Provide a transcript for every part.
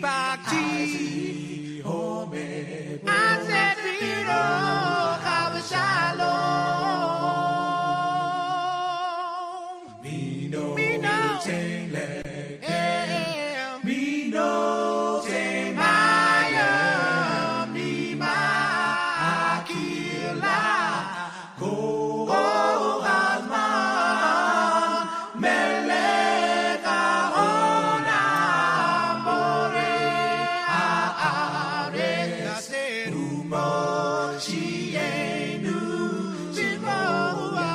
Spaghetti, homemade. I said, Vito, have shalom. Vino, chain leg. Vino, chain Maya, mi Akila. Go, Asman, Meleka, Ona, More, Are, Rumo, Shienu, Chimoa,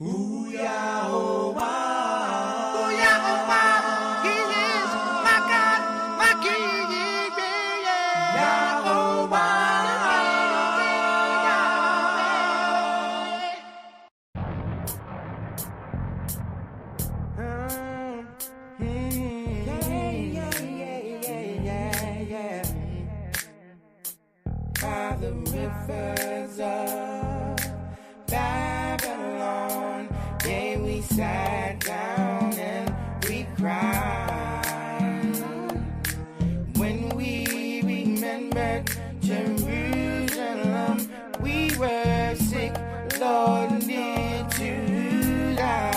Ooh-yah-oh-wah. Ooh-yah-oh-wah. He is my God, my King, yeah. Yahweh. By the rivers of Babylon, yeah, we sat down and we cried when we remembered Jerusalem. We were sick, Lord, near to die.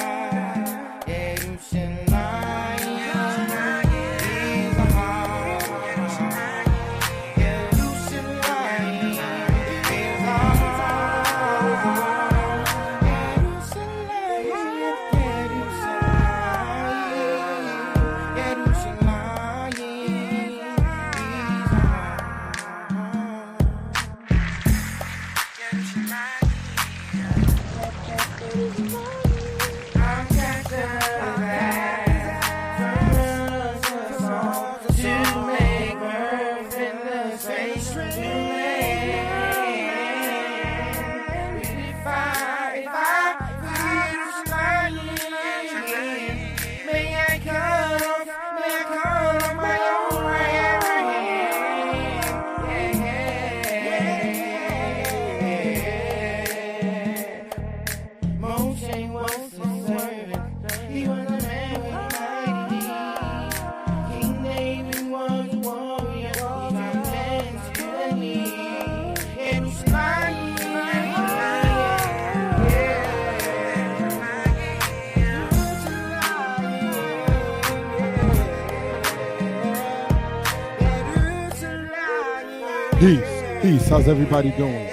Peace. How's everybody doing?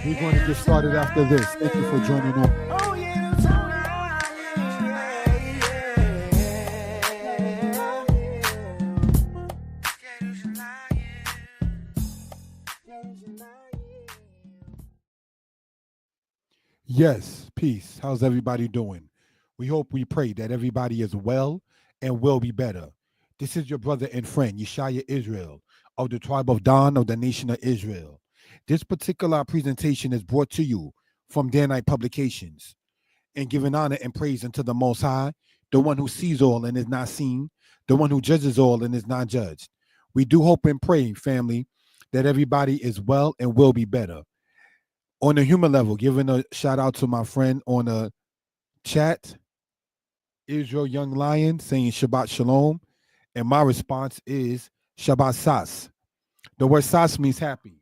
We're going to get started after this. Thank you for joining on. Yes, peace. How's everybody doing? We pray that everybody is well and will be better. This is your brother and friend, Yeshaya Israel, of the tribe of Dan of the nation of Israel. This particular presentation is brought to you from Danite Publications and giving honor and praise unto the Most High, the one who sees all and is not seen, the one who judges all and is not judged. We do hope and pray, family, that everybody is well and will be better. On a human level, giving a shout out to my friend on the chat, Israel Young Lion, saying Shabbat Shalom. And my response is Shabbat Sas. The word Sas means happy.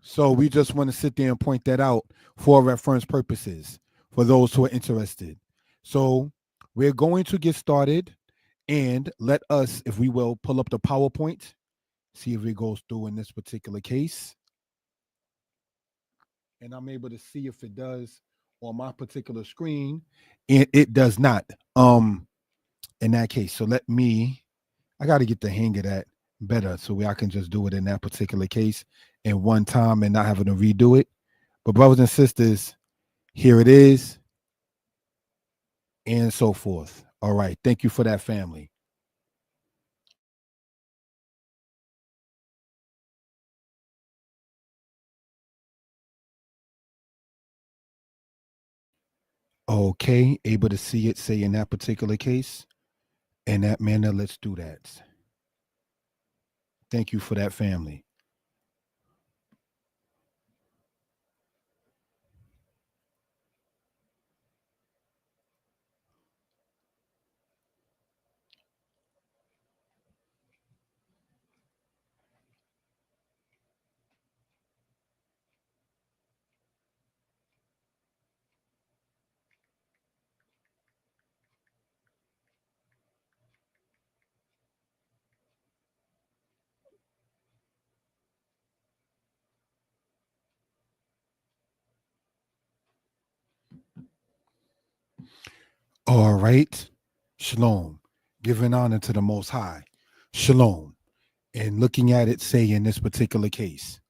So we just want to sit there and point that out for reference purposes for those who are interested. So we're going to get started and let us, if we will, pull up the PowerPoint, see if it goes through in this particular case. And I'm able to see if it does on my particular screen, and it does not in that case. So I got to get the hang of that better so I can just do it in that particular case in one time and not having to redo it. But brothers and sisters, here it is and so forth. All right. Thank you for that, family. Okay, able to see it, say in that particular case, in that manner, let's do that. Thank you for that, family. All right. Shalom. Giving honor to the Most High. Shalom. And looking at it, say in this particular case.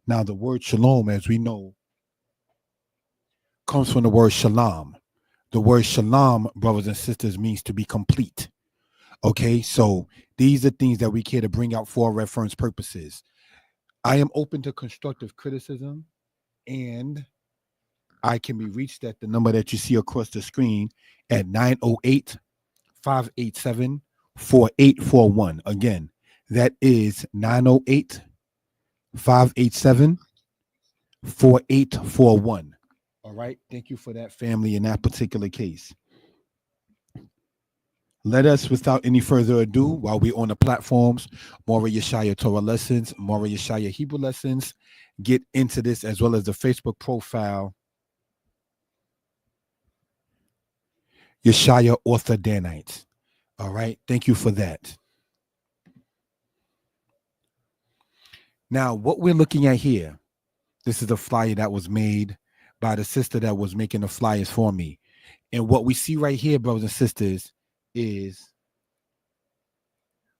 Now, the word shalom, as we know, comes from the word shalom. The word shalom, brothers and sisters, means to be complete. Okay, so these are things that we care to bring out for reference purposes. I am open to constructive criticism, and I can be reached at the number that you see across the screen at 908 587 4841. Again, that is 908 587 4841. All right. Thank you for that, family, in that particular case. Let us, without any further ado, while we're on the platforms, Mora Yeshaya Torah Lessons, Mora Yeshaya Hebrew Lessons, get into this, as well as the Facebook profile, Yeshaya Author Danites. All right. Thank you for that. Now, what we're looking at here, this is a flyer that was made by the sister that was making the flyers for me. And what we see right here, brothers and sisters, is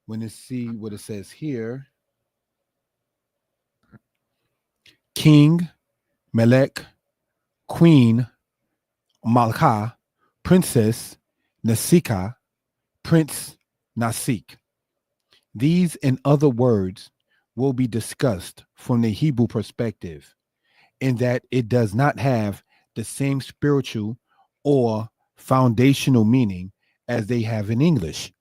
when you see what it says here, King, Melech, Queen, Malka, Princess, Nasika, Prince Nasik. These and other words will be discussed from the Hebrew perspective, in that it does not have the same spiritual or foundational meaning as they have in English.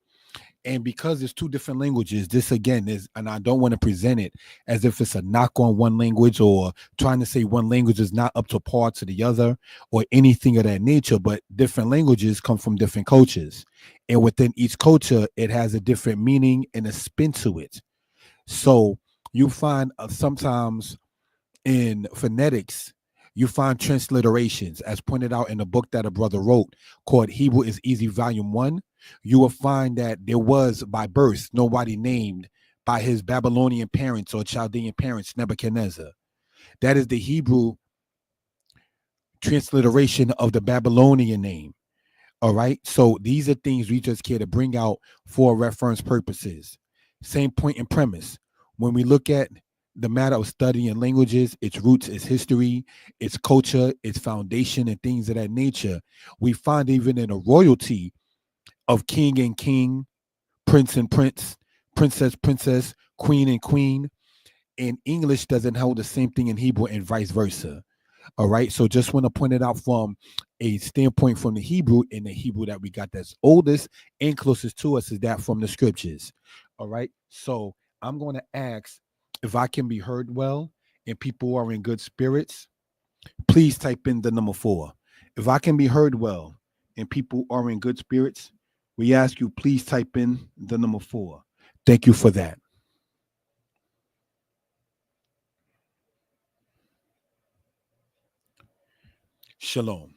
And because it's two different languages, this again is, and I don't want to present it as if it's a knock on one language or trying to say one language is not up to par to the other or anything of that nature, but different languages come from different cultures. And within each culture, it has a different meaning and a spin to it. So you find sometimes in phonetics, you find transliterations, as pointed out in the book that a brother wrote called Hebrew is Easy, Volume 1. You will find that there was by birth nobody named by his Babylonian parents or Chaldean parents Nebuchadnezzar. That is the Hebrew transliteration of the Babylonian name. All right. So these are things we just care to bring out for reference purposes. Same point and premise. When we look at the matter of studying languages, its roots, its history, its culture, its foundation, and things of that nature, we find even in a royalty of king and king, prince and prince, princess, princess, queen and queen. And English doesn't hold the same thing in Hebrew and vice versa. All right. So just want to point it out from a standpoint from the Hebrew, and the Hebrew that we got that's oldest and closest to us is that from the scriptures. All right. So I'm going to ask if I can be heard well and people are in good spirits. Please type in the number 4. If I can be heard well and people are in good spirits, we ask you please type in the number 4. Thank you for that. Shalom.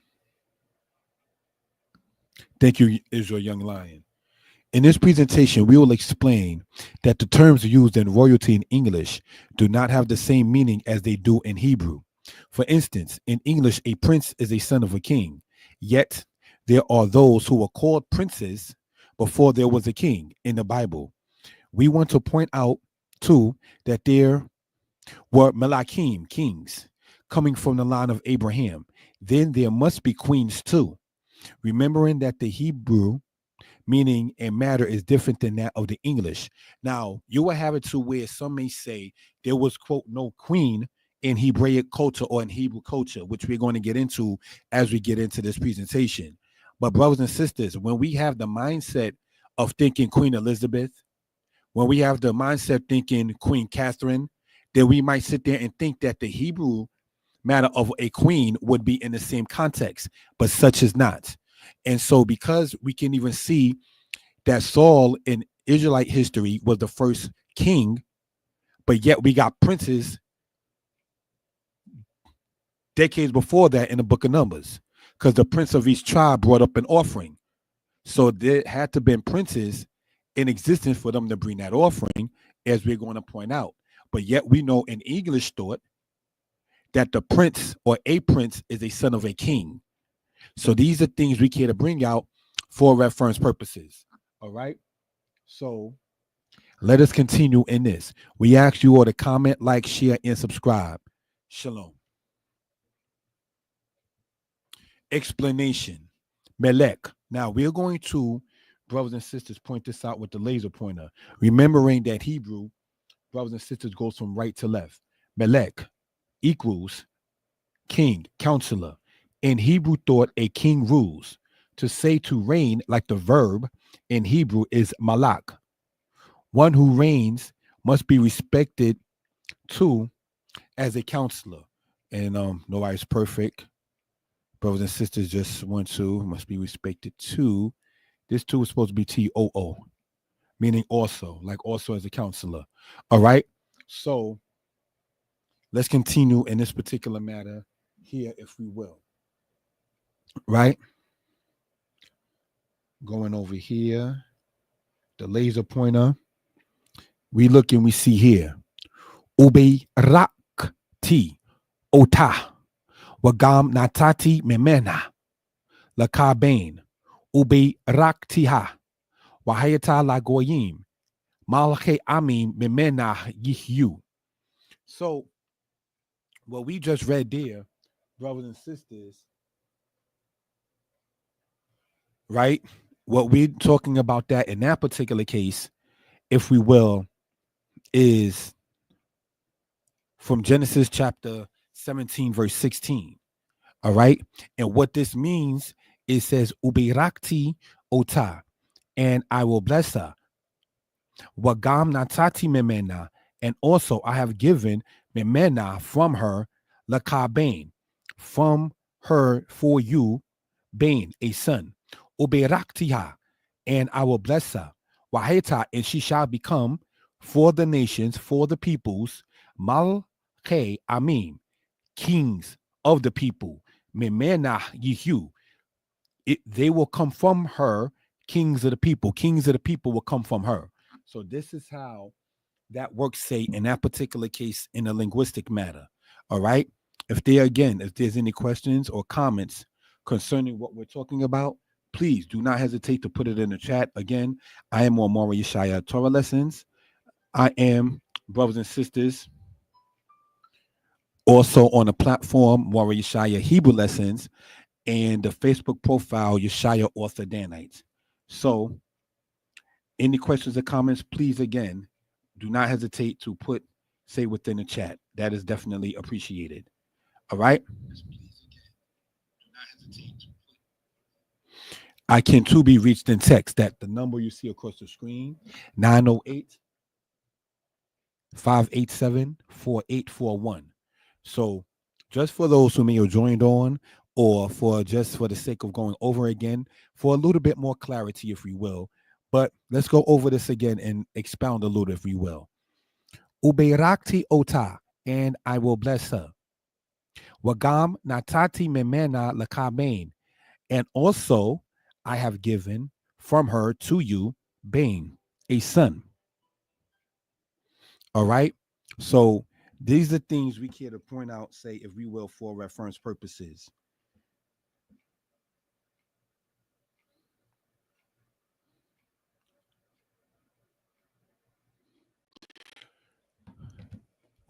Thank you, Israel Young Lion. In this presentation, we will explain that the terms used in royalty in English do not have the same meaning as they do in Hebrew. For instance, in English, a prince is a son of a king. Yet, there are those who were called princes before there was a king in the Bible. We want to point out, too, that there were Malachim, kings, coming from the line of Abraham. Then there must be queens, too. Remembering that the Hebrew meaning and matter is different than that of the English. Now, you will have it to where some may say there was, quote, no queen in Hebraic culture or in Hebrew culture, which we're going to get into as we get into this presentation. But brothers and sisters, when we have the mindset of thinking Queen Elizabeth, when we have the mindset thinking Queen Catherine, then we might sit there and think that the Hebrew matter of a queen would be in the same context, but such is not. And so because we can even see that Saul in Israelite history was the first king, but yet we got princes decades before that in the book of Numbers, because the prince of each tribe brought up an offering. So there had to have been princes in existence for them to bring that offering, as we're going to point out. But yet we know in English thought that the prince or a prince is a son of a king. So these are things we care to bring out for reference purposes. All right. So let us continue in this. We ask you all to comment, like, share, and subscribe. Shalom. Explanation. Melech. Now we're going to, brothers and sisters, point this out with the laser pointer. Remembering that Hebrew, brothers and sisters, goes from right to left. Melech equals king, counselor. In Hebrew thought, a king rules. To say to reign, like the verb in Hebrew, is malak. One who reigns must be respected too as a counselor. And nobody's perfect. Brothers and sisters, just one, two, must be respected too. This two is supposed to be TOO, meaning also, like also as a counselor. All right. So let's continue in this particular matter here, if we will. Right. Going over here, the laser pointer. We look and we see here. Ube rakti ota wagam natati memena lakabain ube raktiha wahayata lagoyim malche amim memena yihyu. So what we just read there, brothers and sisters, right? What we're talking about that in that particular case, if we will, is from Genesis chapter 17, verse 16. All right. And what this means, it says, Ubirakti ota, and I will bless her. Wagam natati memena, and also I have given memena from her, lakabain, from her for you, bain, a son. Ubiraktiha, and I will bless her. Waheta, and she shall become for the nations, for the peoples, Malche Amim, kings of the people, Memena Yihu. They will come from her, kings of the people. Kings of the people will come from her. So this is how that works, say, in that particular case in a linguistic matter. All right. If there's any questions or comments concerning what we're talking about, please do not hesitate to put it in the chat. Again, I am on Mora Yeshaya Torah Lessons. I am, brothers and sisters, also on the platform Mora Yeshaya Hebrew Lessons and the Facebook profile Yeshaya Author Danites. So any questions or comments, please, again, do not hesitate to say within the chat. That is definitely appreciated. All right. I can too be reached in text. That the number you see across the screen, 908-587-4841. So just for those who may have joined on, or for the sake of going over again, for a little bit more clarity, if we will. But let's go over this again and expound a little, if we will. Uberakti ota, and I will bless her. Wagam natati memena lakabain, and also I have given from her to you, bain, a son. All right. So these are things we care to point out, say, if we will, for reference purposes.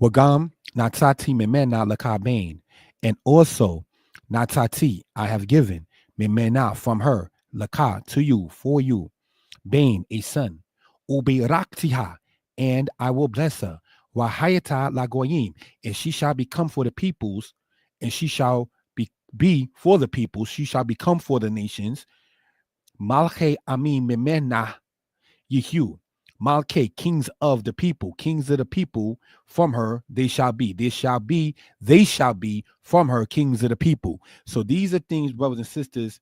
Wagam natati memena lakabain, and also natati I have given memena from her laka to you, for you, bain, a son. Ubiraktiha, and I will bless her. Wahayata lagoyim, and she shall become for the peoples, and she shall be for the peoples. She shall become for the nations. Malche ami memena yihu. Malche, kings of the people, from her they shall be. They shall be from her, kings of the people. So these are things, brothers and sisters,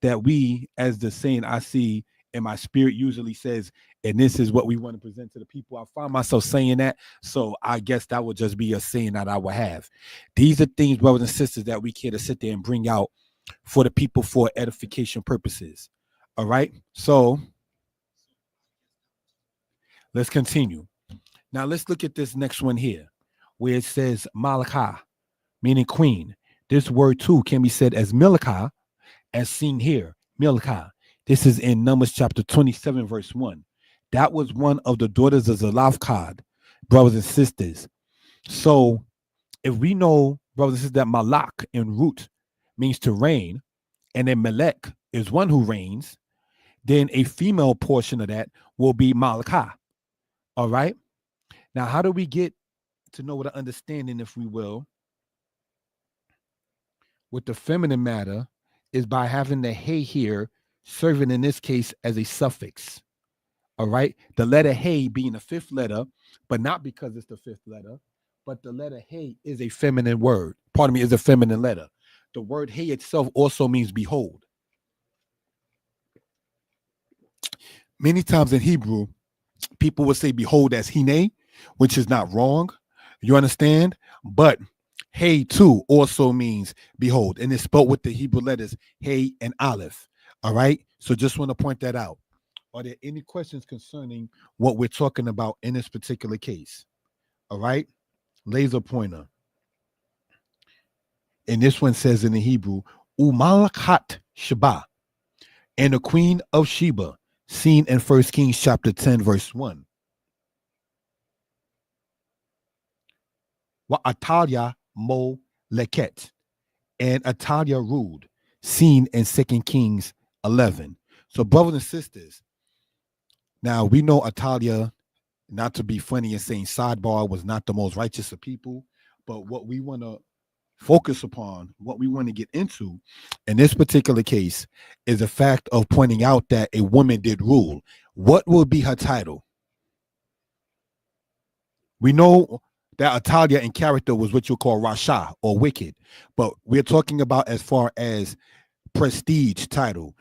that we, as the saying I see in my spirit usually says, and this is what we want to present to the people. I find myself saying that, so I guess that would just be a saying that I would have. These are things, brothers and sisters, that we care to sit there and bring out for the people for edification purposes. All right, so let's continue. Now let's look at this next one here, where it says Malakah, meaning queen. This word too can be said as Milkah, as seen here, Milkah, This is in Numbers chapter 27, verse 1. That was one of the daughters of Zelophehad, brothers and sisters. So if we know, brothers and sisters, that Malak in root means to reign, and then Melech is one who reigns, then a female portion of that will be Malakah. All right. Now, how do we get to know what an understanding, if we will, with the feminine matter is by having the hey here serving in this case as a suffix. All right. The letter hey being the fifth letter, but not because it's the fifth letter, but the letter hey is a feminine word. Pardon me, is a feminine letter. The word hey itself also means behold. Many times in Hebrew, people would say behold as hine, which is not wrong. You understand? But hey too also means behold, and it's spelled with the Hebrew letters hey and aleph. All right. So just want to point that out. Are there any questions concerning what we're talking about in this particular case? All right. Laser pointer. And this one says in the Hebrew, Umalakhat Sheba, and the queen of Sheba, seen in 1 Kings chapter 10, verse 1. Wa Atalia Mo Leket, and Atalia ruled, seen in 2 Kings 11. So, brothers and sisters, now we know Atalia, not to be funny and saying sidebar, was not the most righteous of people, but what we want to focus upon, what we want to get into in this particular case is the fact of pointing out that a woman did rule. What will be her title? We know that Atalia in character was what you call Rasha or wicked, but we're talking about as far as prestige title,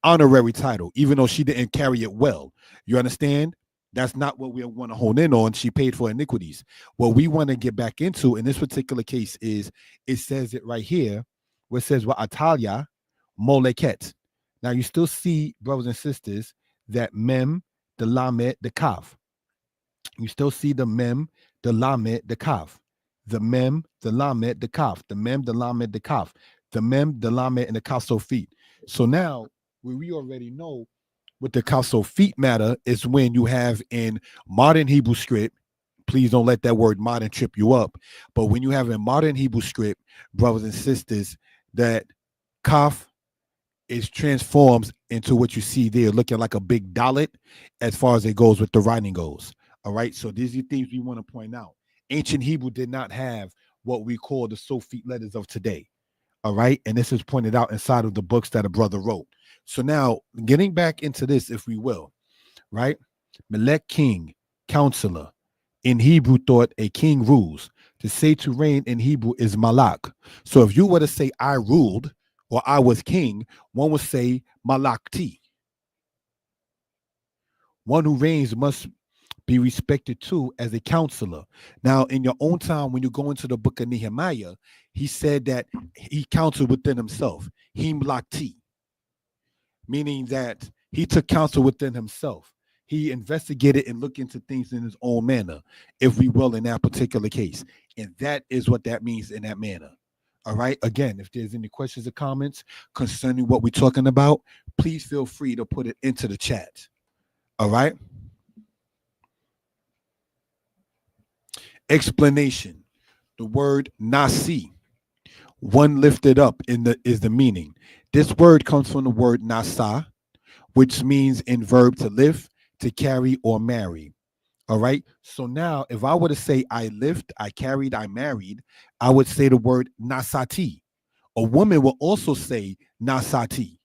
honorary title, even though she didn't carry it well. You understand? That's not what we want to hone in on. She paid for iniquities. What we want to get back into in this particular case is it says it right here, where it says, well, Atalia Moleket. Now you still see, brothers and sisters, that mem, the lamed, the kaf. You still see the mem, the lamed, the kaf. The mem, the lamed, the kaf. The mem, the lamed, the kaf. The mem, the lamed, and the kaf sofit. So now we already know what the kaf sofit matter is when you have in modern Hebrew script. Please don't let that word modern trip you up. But when you have in modern Hebrew script, brothers and sisters, that kaf is transforms into what you see there, looking like a big dalet as far as it goes with the writing goes. All right. So these are things we want to point out. Ancient Hebrew did not have what we call the Sophite letters of today. All right. And this is pointed out inside of the books that a brother wrote. So now getting back into this, if we will, right? Melech, king, counselor. In Hebrew thought a king rules. To say to reign in Hebrew is malak. So if you were to say I ruled or I was king, one would say malakti. One who reigns must be respected too as a counselor. Now, in your own time, when you go into the book of Nehemiah, he said that he counseled within himself, him lakti, meaning that he took counsel within himself. He investigated and looked into things in his own manner, if we will, in that particular case. And that is what that means in that manner. All right. Again, if there's any questions or comments concerning what we're talking about, please feel free to put it into the chat. All right. Explanation. The word nasi, one lifted up is the meaning. This word comes from the word nasa, which means in verb to lift, to carry, or marry. All right. So now if I were to say I lift, I carried, I married, I would say the word nasati. A woman will also say nasati.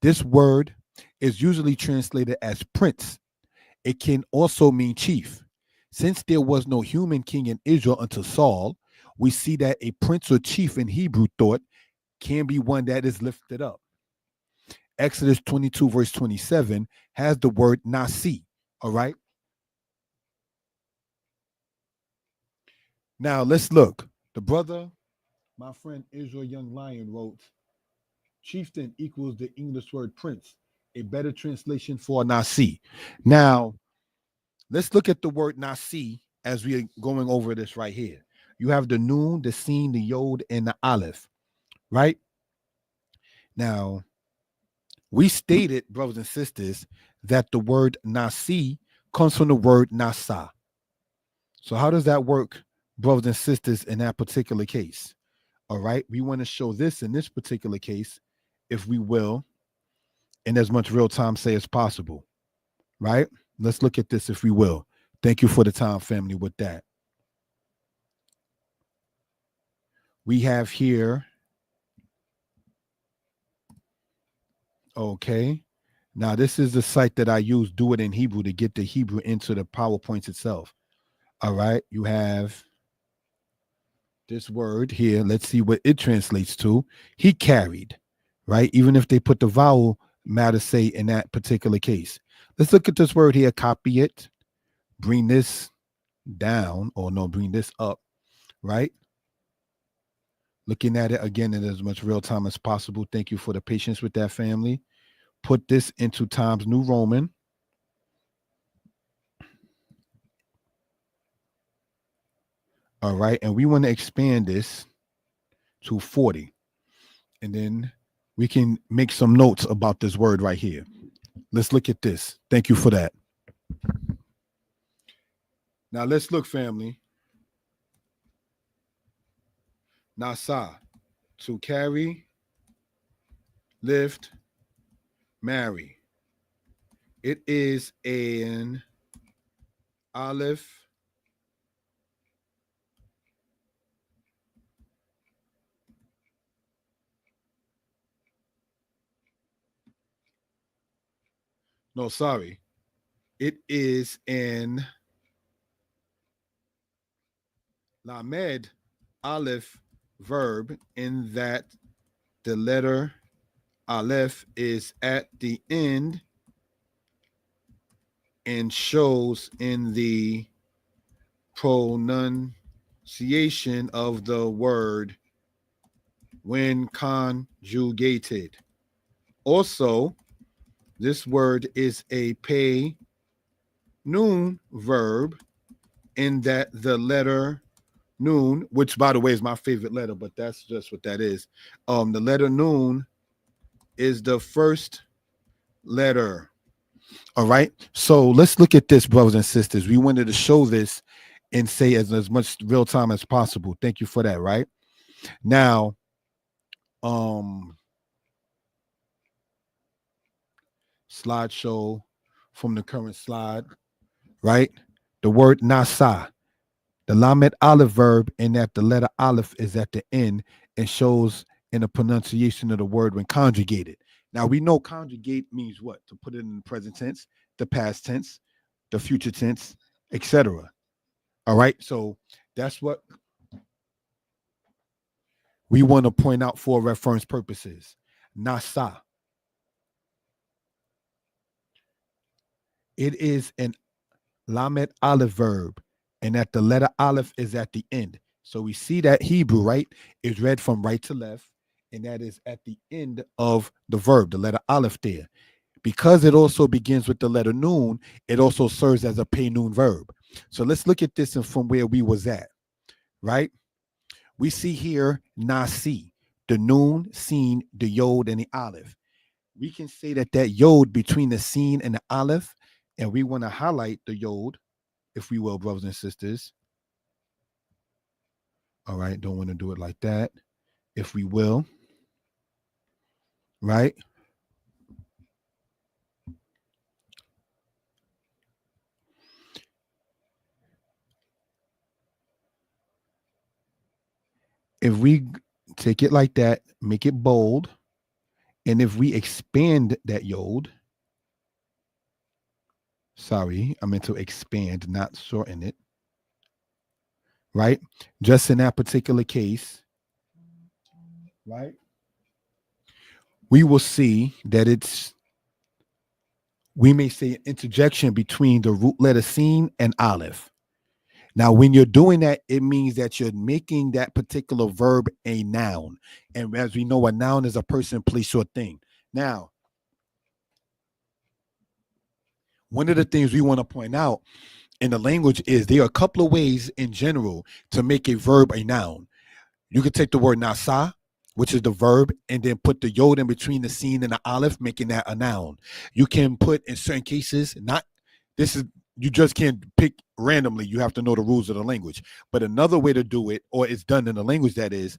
This word is usually translated as prince. It can also mean chief. Since there was no human king in Israel until Saul, we see that a prince or chief in Hebrew thought can be one that is lifted up. Exodus 22, verse 27 has the word nasi. All right. Now let's look. The brother, my friend Israel Young Lion, wrote, chieftain equals the English word prince, a better translation for nasi. Now, let's look at the word nasi as we are going over this right here. You have the noon, the sin, the yod, and the aleph, right? Now, We stated, brothers and sisters, that the word nasi comes from the word nasa. So how does that work, brothers and sisters, in that particular case? All right, we want to show this in this particular case, if we will, in as much real time say as possible. Right? Let's look at this, if we will. Thank you for the time, family, with that. We have here, okay. Now, this is the site that I use, Do It in Hebrew, to get the Hebrew into the PowerPoint itself. All right, you have this word here. Let's see what it translates to. He carried, right? Even if they put the vowel matter say in that particular case. Let's look at this word here, copy it, bring this down, or no, bring this up, right? Looking at it again in as much real time as possible. Thank you for the patience with that, family. Put this into Times New Roman. All right, and we want to expand this to 40. And then we can make some notes about this word right here. Let's look at this. Thank you for that. Now let's look, family. Nasa, to carry, lift, marry. It is an aleph no, sorry. It is an lamed aleph verb, in that the letter aleph is at the end and shows in the pronunciation of the word when conjugated. Also, this word is a pay noon verb, in that the letter noon, which by the way is my favorite letter, but that's just what that is. The letter noon is the first letter. All right. So let's look at this, brothers and sisters. We wanted to show this and say as much real time as possible. Thank you for that. Right now, slideshow from the current slide, right? The word nasa, the lamed aleph verb, in that the letter aleph is at the end and shows in the pronunciation of the word when conjugated. Now we know conjugate means what? To put it in the present tense, the past tense, the future tense, etc. All right, so that's what we want to point out for reference purposes. Nasa. It is an lamed aleph verb, and that the letter aleph is at the end. So we see that Hebrew, right, is read from right to left, and that is at the end of the verb, the letter aleph there. Because it also begins with the letter noon, it also serves as a pay noon verb. So let's look at this and from where we was at, right? We see here nasi, the noon, sin, the yod, and the aleph. We can say that that yod between the sin and the aleph, and we want to highlight the yod, if we will, brothers and sisters. All right, don't want to do it like that, if we will, right? If we take it like that, make it bold, and if we expand that yod, sorry, I meant to expand, not shorten it, right? Just in that particular case, right? We will see that it's, we may say an interjection between the root letter sin and aleph. Now, when you're doing that, it means that you're making that particular verb a noun. And as we know, a noun is a person, place, or thing. Now, one of the things we want to point out in the language is there are a couple of ways in general to make a verb a noun. You could take the word nasa, which is the verb, and then put the yod in between the sin and the aleph, making that a noun. You can put in certain cases, not this is you just can't pick randomly. You have to know the rules of the language. But another way to do it, or it's done in the language that is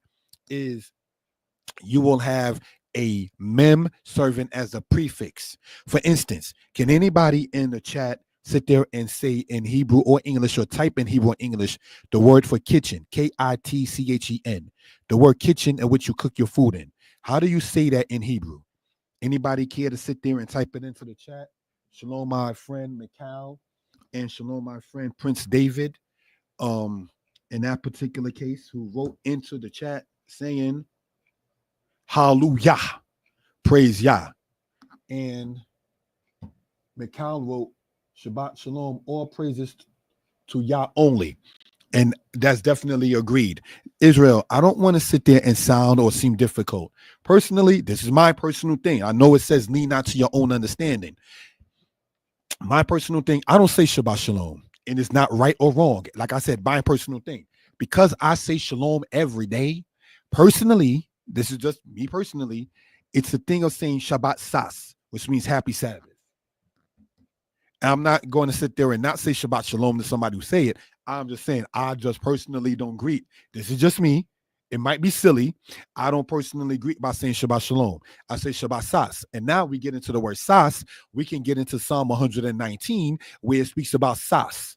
you will have a mem serving as a prefix. For instance, can anybody in the chat sit there and say in Hebrew or English, or type in Hebrew or English the word for kitchen, kitchen, the word kitchen in which you cook your food in? How do you say that in Hebrew? Anybody care to sit there and type it into the chat? Shalom, my friend Mikhail, and shalom, my friend Prince David. In that particular case, who wrote into the chat saying, hallelujah, praise Yah. And Mikhail wrote, Shabbat Shalom, all praises to Yah only. And that's definitely agreed. Israel, I don't want to sit there and sound or seem difficult. Personally, this is my personal thing. I know it says lean not to your own understanding. My personal thing, I don't say Shabbat Shalom. And it's not right or wrong. Like I said, my personal thing. Because I say Shalom every day, personally, this is just me personally, it's a thing of saying Shabbat Sas, which means happy Sabbath. I'm not going to sit there and not say Shabbat Shalom to somebody who say it. I'm just saying I just personally don't greet. This is just me. It might be silly. I don't personally greet by saying Shabbat Shalom. I say Shabbat Sas. And now we get into the word Sas. We can get into Psalm 119, where it speaks about Sas,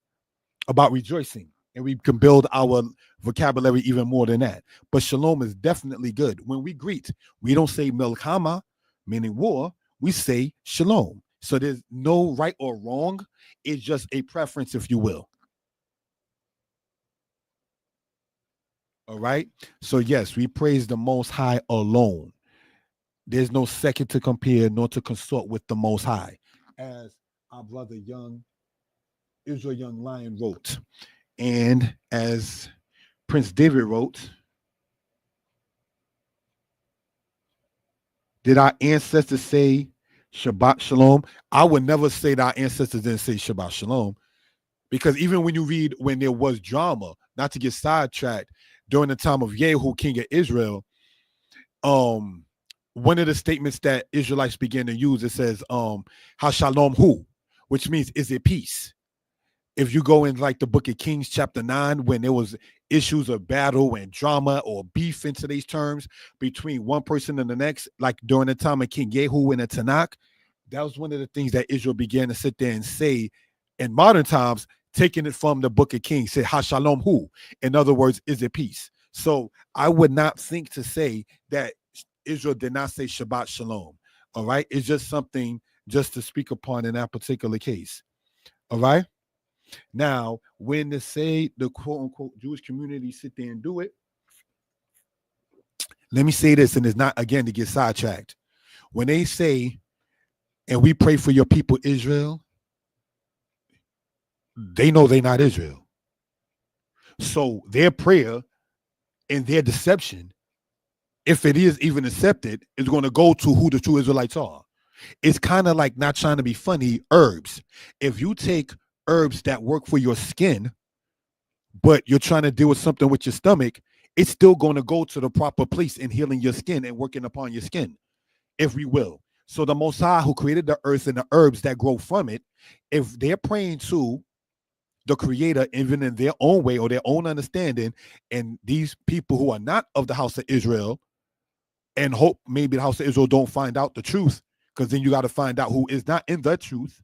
about rejoicing. And we can build our vocabulary even more than that. But Shalom is definitely good. When we greet, we don't say Milchama, meaning war. We say Shalom. So there's no right or wrong. It's just a preference, if you will. All right. So yes, we praise the Most High alone. There's no second to compare nor to consort with the Most High, as our brother Israel Young Lion wrote, and as Prince David wrote. Did our ancestors say Shabbat Shalom? I would never say that our ancestors didn't say Shabbat Shalom, because even when you read when there was drama, not to get sidetracked, during the time of Yehu, king of Israel, one of the statements that Israelites began to use, it says, HaShalom Hu, which means, is it peace? If you go in like the book of Kings, chapter 9, when there was issues of battle and drama or beef in today's terms between one person and the next, like during the time of King Yehu in the Tanakh, that was one of the things that Israel began to sit there and say in modern times, taking it from the book of Kings, say HaShalom Hu. In other words, is it peace? So I would not think to say that Israel did not say Shabbat Shalom. All right. It's just something just to speak upon in that particular case. All right. Now, when they say the quote unquote Jewish community sit there and do it, let me say this, and it's not again to get sidetracked. When they say, and we pray for your people Israel, they know they're not Israel. So their prayer and their deception, if it is even accepted, is going to go to who the true Israelites are. It's kind of like, not trying to be funny, herbs. If you take herbs that work for your skin, but you're trying to deal with something with your stomach, it's still going to go to the proper place in healing your skin and working upon your skin, if we will. So the Most High, who created the earth and the herbs that grow from it, if they're praying to the Creator, even in their own way or their own understanding, and these people who are not of the house of Israel, and hope maybe the house of Israel don't find out the truth, because then you got to find out who is not in the truth.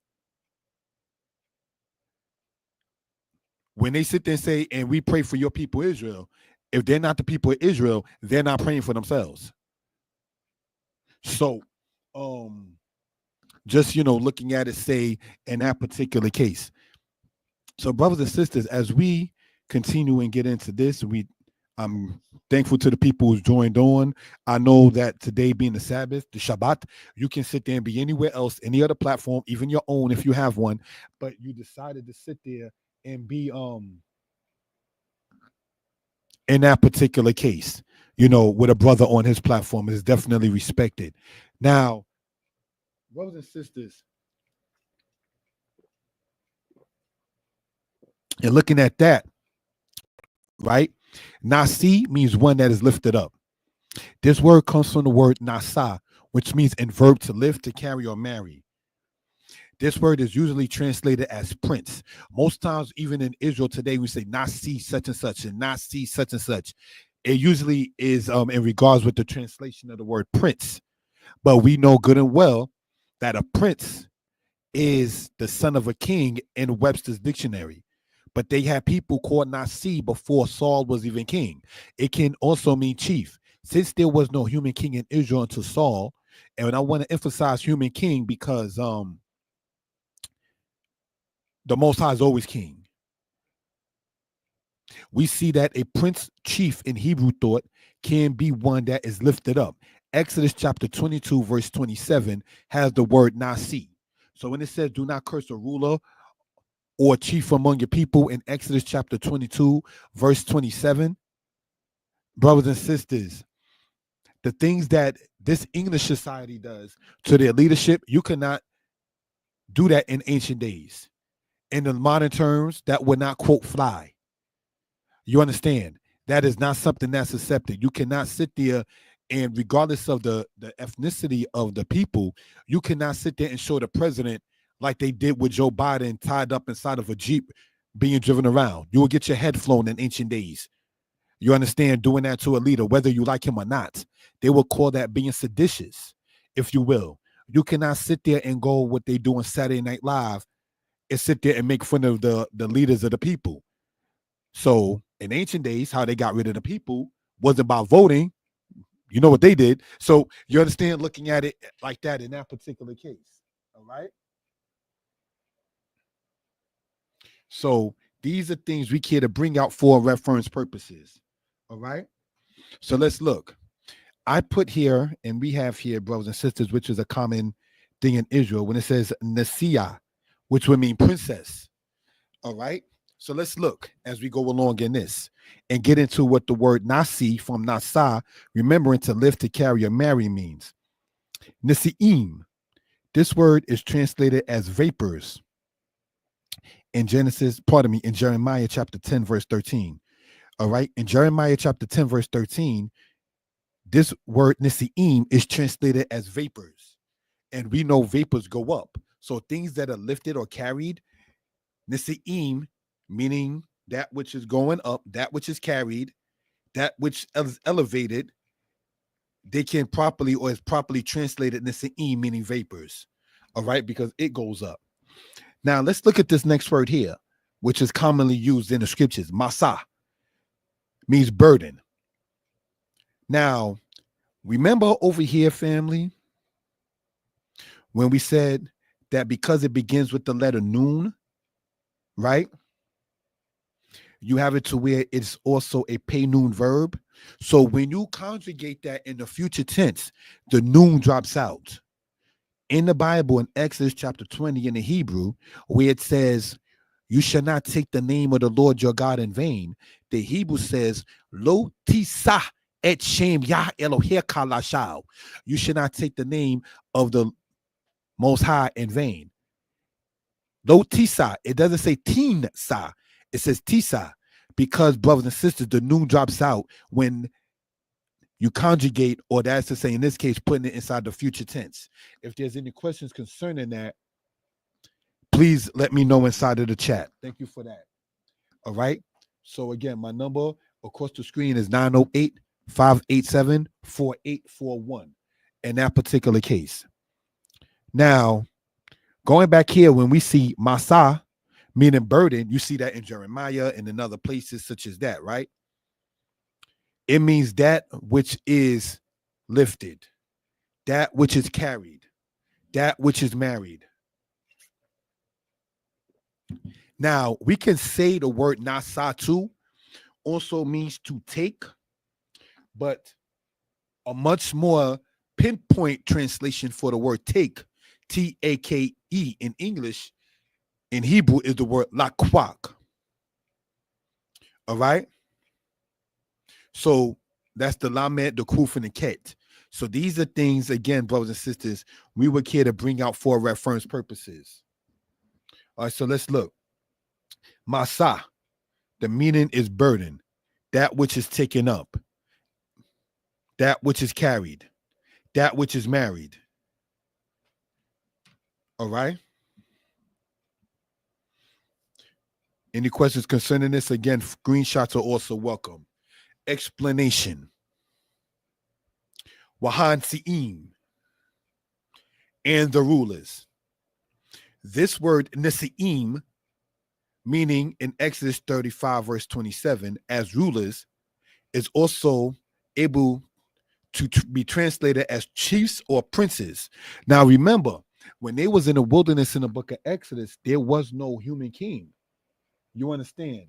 When they sit there and say, and we pray for your people Israel, if they're not the people of Israel, they're not praying for themselves. So just, looking at it, say, in that particular case. So brothers and sisters, as we continue and get into this, I'm thankful to the people who's joined on. I know that today being the Sabbath, the Shabbat, you can sit there and be anywhere else, any other platform, even your own if you have one, but you decided to sit there and be in that particular case, with a brother on his platform is definitely respected. Now, brothers and sisters, and looking at that, right? Nasi means one that is lifted up. This word comes from the word nasa, which means in verb to live, to carry, or marry. This word is usually translated as prince. Most times, even in Israel today, we say nasi such and such and nasi such and such. It usually is in regards with the translation of the word prince. But we know good and well that a prince is the son of a king in Webster's dictionary. But they had people called Nasi before Saul was even king. It can also mean chief. Since there was no human king in Israel until Saul, and I want to emphasize human king because the Most High is always king. We see that a prince chief in Hebrew thought can be one that is lifted up. Exodus chapter 22, verse 27 has the word Nasi. So when it says, do not curse a ruler or chief among your people in Exodus chapter 22, verse 27, brothers and sisters, the things that this English society does to their leadership, you cannot do that in ancient days. In the modern terms, that would not, quote, fly. You understand? That is not something that's accepted. You cannot sit there and regardless of the ethnicity of the people, you cannot sit there and show the president like they did with Joe Biden tied up inside of a Jeep being driven around. You will get your head flown in ancient days. You understand? Doing that to a leader, whether you like him or not. They will call that being seditious, if you will. You cannot sit there and go what they do on Saturday Night Live and sit there and make fun of the leaders of the people. So in ancient days, how they got rid of the people wasn't about voting. You know what they did. So you understand looking at it like that in that particular case. All right. So these are things we care to bring out for reference purposes. All right. So let's look. I put here, and we have here, brothers and sisters, which is a common thing in Israel, when it says Nasiah, which would mean princess. All right. So let's look as we go along in this and get into what the word Nasi from Nasa, remembering to live, to carry, or marry means. Nisi'im. This word is translated as vapors in Jeremiah chapter 10, verse 13. All right. In Jeremiah chapter 10, verse 13, this word Nisi'im is translated as vapors. And we know vapors go up. So things that are lifted or carried, Nisi'im, meaning that which is going up, that which is carried, that which is elevated, they can properly or is properly translated Nisi'im, meaning vapors. All right, because it goes up. Now let's look at this next word here, which is commonly used in the scriptures. Masa means burden. Now, remember over here, family, when we said that because it begins with the letter Nun, right? You have it to where it's also a pay noon verb. So when you conjugate that in the future tense, the noon drops out. In the Bible, in Exodus chapter 20 in the Hebrew, where it says, you shall not take the name of the Lord your God in vain, the Hebrew says, Lo tisa et shem Yah Eloheka lashal. You should not take the name of the Most High in vain. Lo tisa, it doesn't say teen sa, it says tisa, because brothers and sisters, the noon drops out when you conjugate, or that's to say, in this case, putting it inside the future tense. If there's any questions concerning that, please let me know inside of the chat. Thank you for that. All right. So again, my number across the screen is 908-587-4841 in that particular case. Now, going back here, when we see Masa, meaning burden, you see that in Jeremiah and in other places such as that, right? It means that which is lifted, that which is carried, that which is married. Now, we can say the word Nasa too also means to take, but a much more pinpoint translation for the word take, T-A-K-E in English, in Hebrew is the word lakwak. All right? So that's the lamed, the kuf, and the ket. So these are things, again, brothers and sisters, we would care to bring out for reference purposes. All right, so let's look. Masa, the meaning is burden, that which is taken up. that which is carried, that which is married. All right. Any questions concerning this? Again, screenshots are also welcome. Explanation. Wahan Si'im and the rulers. This word Nesi'im, meaning in Exodus 35, verse 27, as rulers, is also able to be translated as chiefs or princes. Now remember, when they was in the wilderness in the book of Exodus, there was no human king. You understand?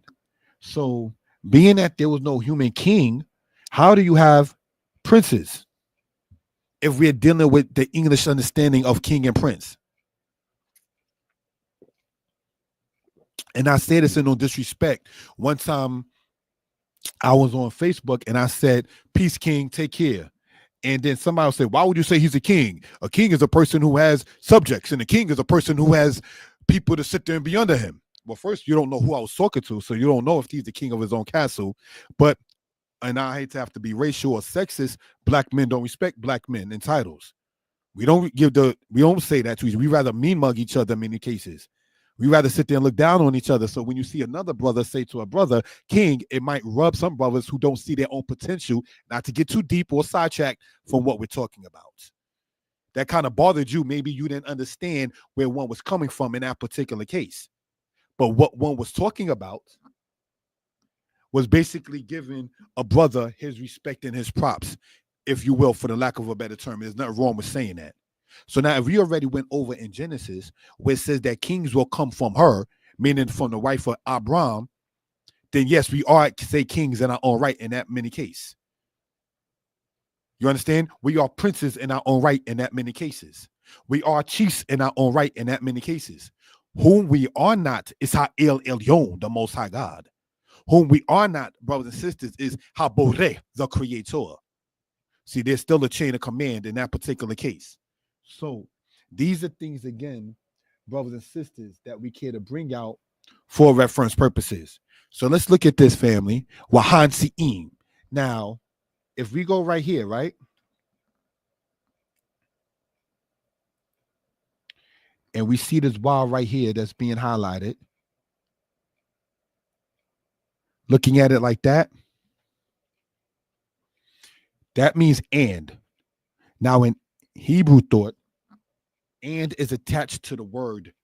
So being that there was no human king, how do you have princes if we're dealing with the English understanding of king and prince? And I say this in no disrespect. One time I was on Facebook and I said, "Peace, king, take care." And then somebody will say, "Why would you say he's a king? A king is a person who has subjects, and a king is a person who has people to sit there and be under him." Well, first, you don't know who I was talking to, so you don't know if he's the king of his own castle. But, and I hate to have to be racial or sexist, black men don't respect black men in titles. We don't say that to each other. We rather mean mug each other in many cases. We rather sit there and look down on each other. So when you see another brother say to a brother, king, it might rub some brothers who don't see their own potential, not to get too deep or sidetracked from what we're talking about. That kind of bothered you. Maybe you didn't understand where one was coming from in that particular case. But what one was talking about was basically giving a brother his respect and his props, if you will, for the lack of a better term. There's nothing wrong with saying that. So now if we already went over in Genesis where it says that kings will come from her, meaning from the wife of Abraham, then yes, we are to say kings in our own right in that many case. You understand? We are princes in our own right in that many cases. We are chiefs in our own right in that many cases. Whom we are not is Ha'el Elyon, the Most High God. Whom we are not, brothers and sisters, is Haboreh, the Creator. See, there's still a chain of command in that particular case. So these are things, again, brothers and sisters, that we care to bring out for reference purposes. So let's look at this, family. Wahan Si'im. Now, if we go right here, right? And we see this wild right here that's being highlighted. Looking at it like that, that means and. Now in Hebrew thought, and is attached to the word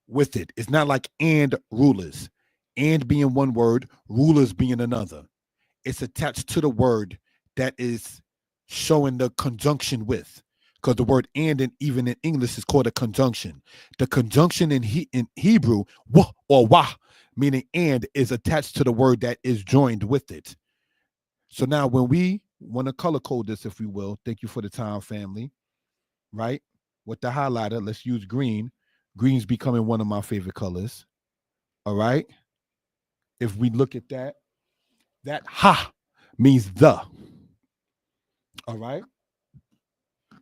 with it. It's not like and rulers. And being one word, rulers being another. It's attached to the word that is showing the conjunction with. Because the word and even in English is called a conjunction. The conjunction in Hebrew, wah or wah, meaning and, is attached to the word that is joined with it. So now when we want to color code this, if we will, thank you for the time, family, right? With the highlighter, let's use green. Green's becoming one of my favorite colors. All right. If we look at that, that ha means the. All right.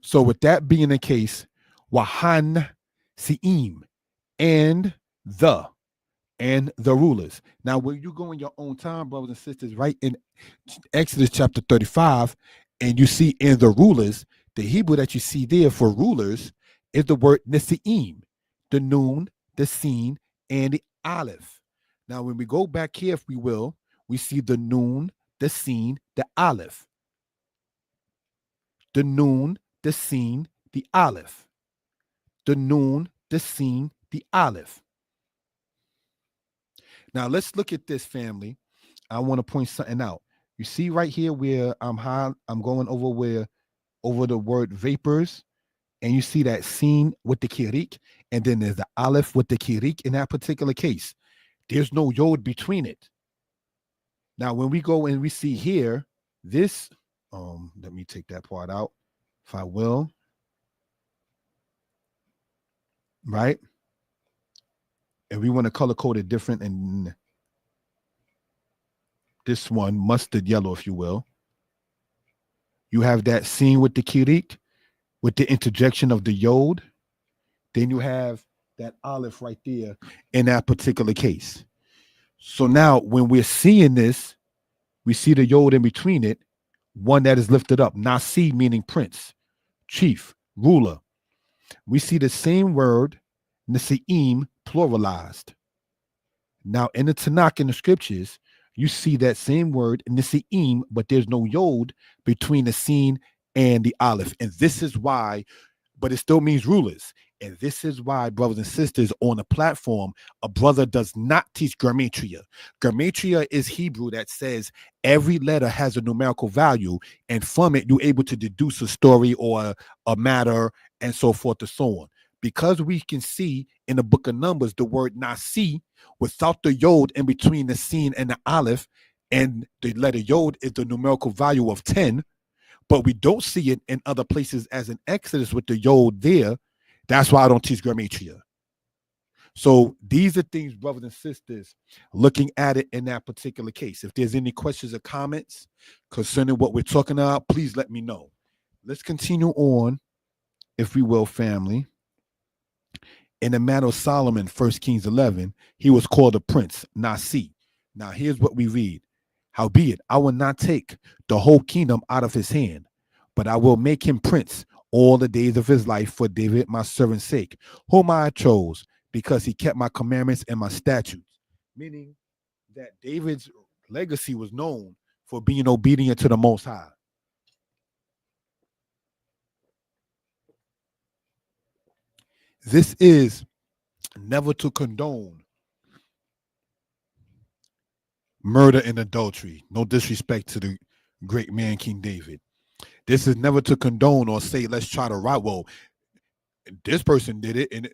So with that being the case, Wahan Si'im and the rulers. Now, when you go in your own time, brothers and sisters, right in Exodus chapter 35, and you see in the rulers, the Hebrew that you see there for rulers is the word Nesi'im, the Nun, the Sin, and the Aleph. Now, when we go back here, if we will, we see the Nun, the Sin, the Aleph. The Nun, the Sin, the Aleph. The Nun, the Sin, the Aleph. Now, let's look at this, family. I want to point something out. You see right here where I'm going over the word vapors, and you see that Sin with the Kirik, and then there's the Aleph with the Kirik in that particular case. There's no Yod between it. Now, when we go and we see here, this, let me take that part out, if I will. Right? And we want to color code it different, and this one, mustard yellow, if you will. You have that Sin with the Kirik, with the interjection of the Yod. Then you have that Aleph right there in that particular case. So now when we're seeing this, we see the Yod in between it. one that is lifted up. Nasi meaning prince, chief, ruler. We see the same word, Nesi'im, pluralized. Now, in the Tanakh, in the scriptures, you see that same word, Nesi'im, but there's no yod between the sin and the aleph. And this is why, but it still means rulers. And this is why, brothers and sisters, on the platform, a brother does not teach gematria. Gematria is Hebrew that says every letter has a numerical value, and from it, you're able to deduce a story or a matter, and so forth and so on. Because we can see in the book of Numbers the word nasi without the yod in between the sin and the aleph, and the letter yod is the numerical value of 10, but we don't see it in other places as in Exodus with the yod there. That's why I don't teach gematria. So these are things, brothers and sisters, looking at it in that particular case. If there's any questions or comments concerning what we're talking about, please let me know. Let's continue on, if we will, family. In the matter of Solomon, 1 Kings 11, he was called a prince, Nasi. Now here's what we read. Howbeit, I will not take the whole kingdom out of his hand, but I will make him prince all the days of his life for David, my servant's sake, whom I chose, because he kept my commandments and my statutes. Meaning that David's legacy was known for being obedient to the Most High. This is never to condone murder and adultery. No disrespect to the great man, King David. This is never to condone or say, let's try to right. Well, this person did it, and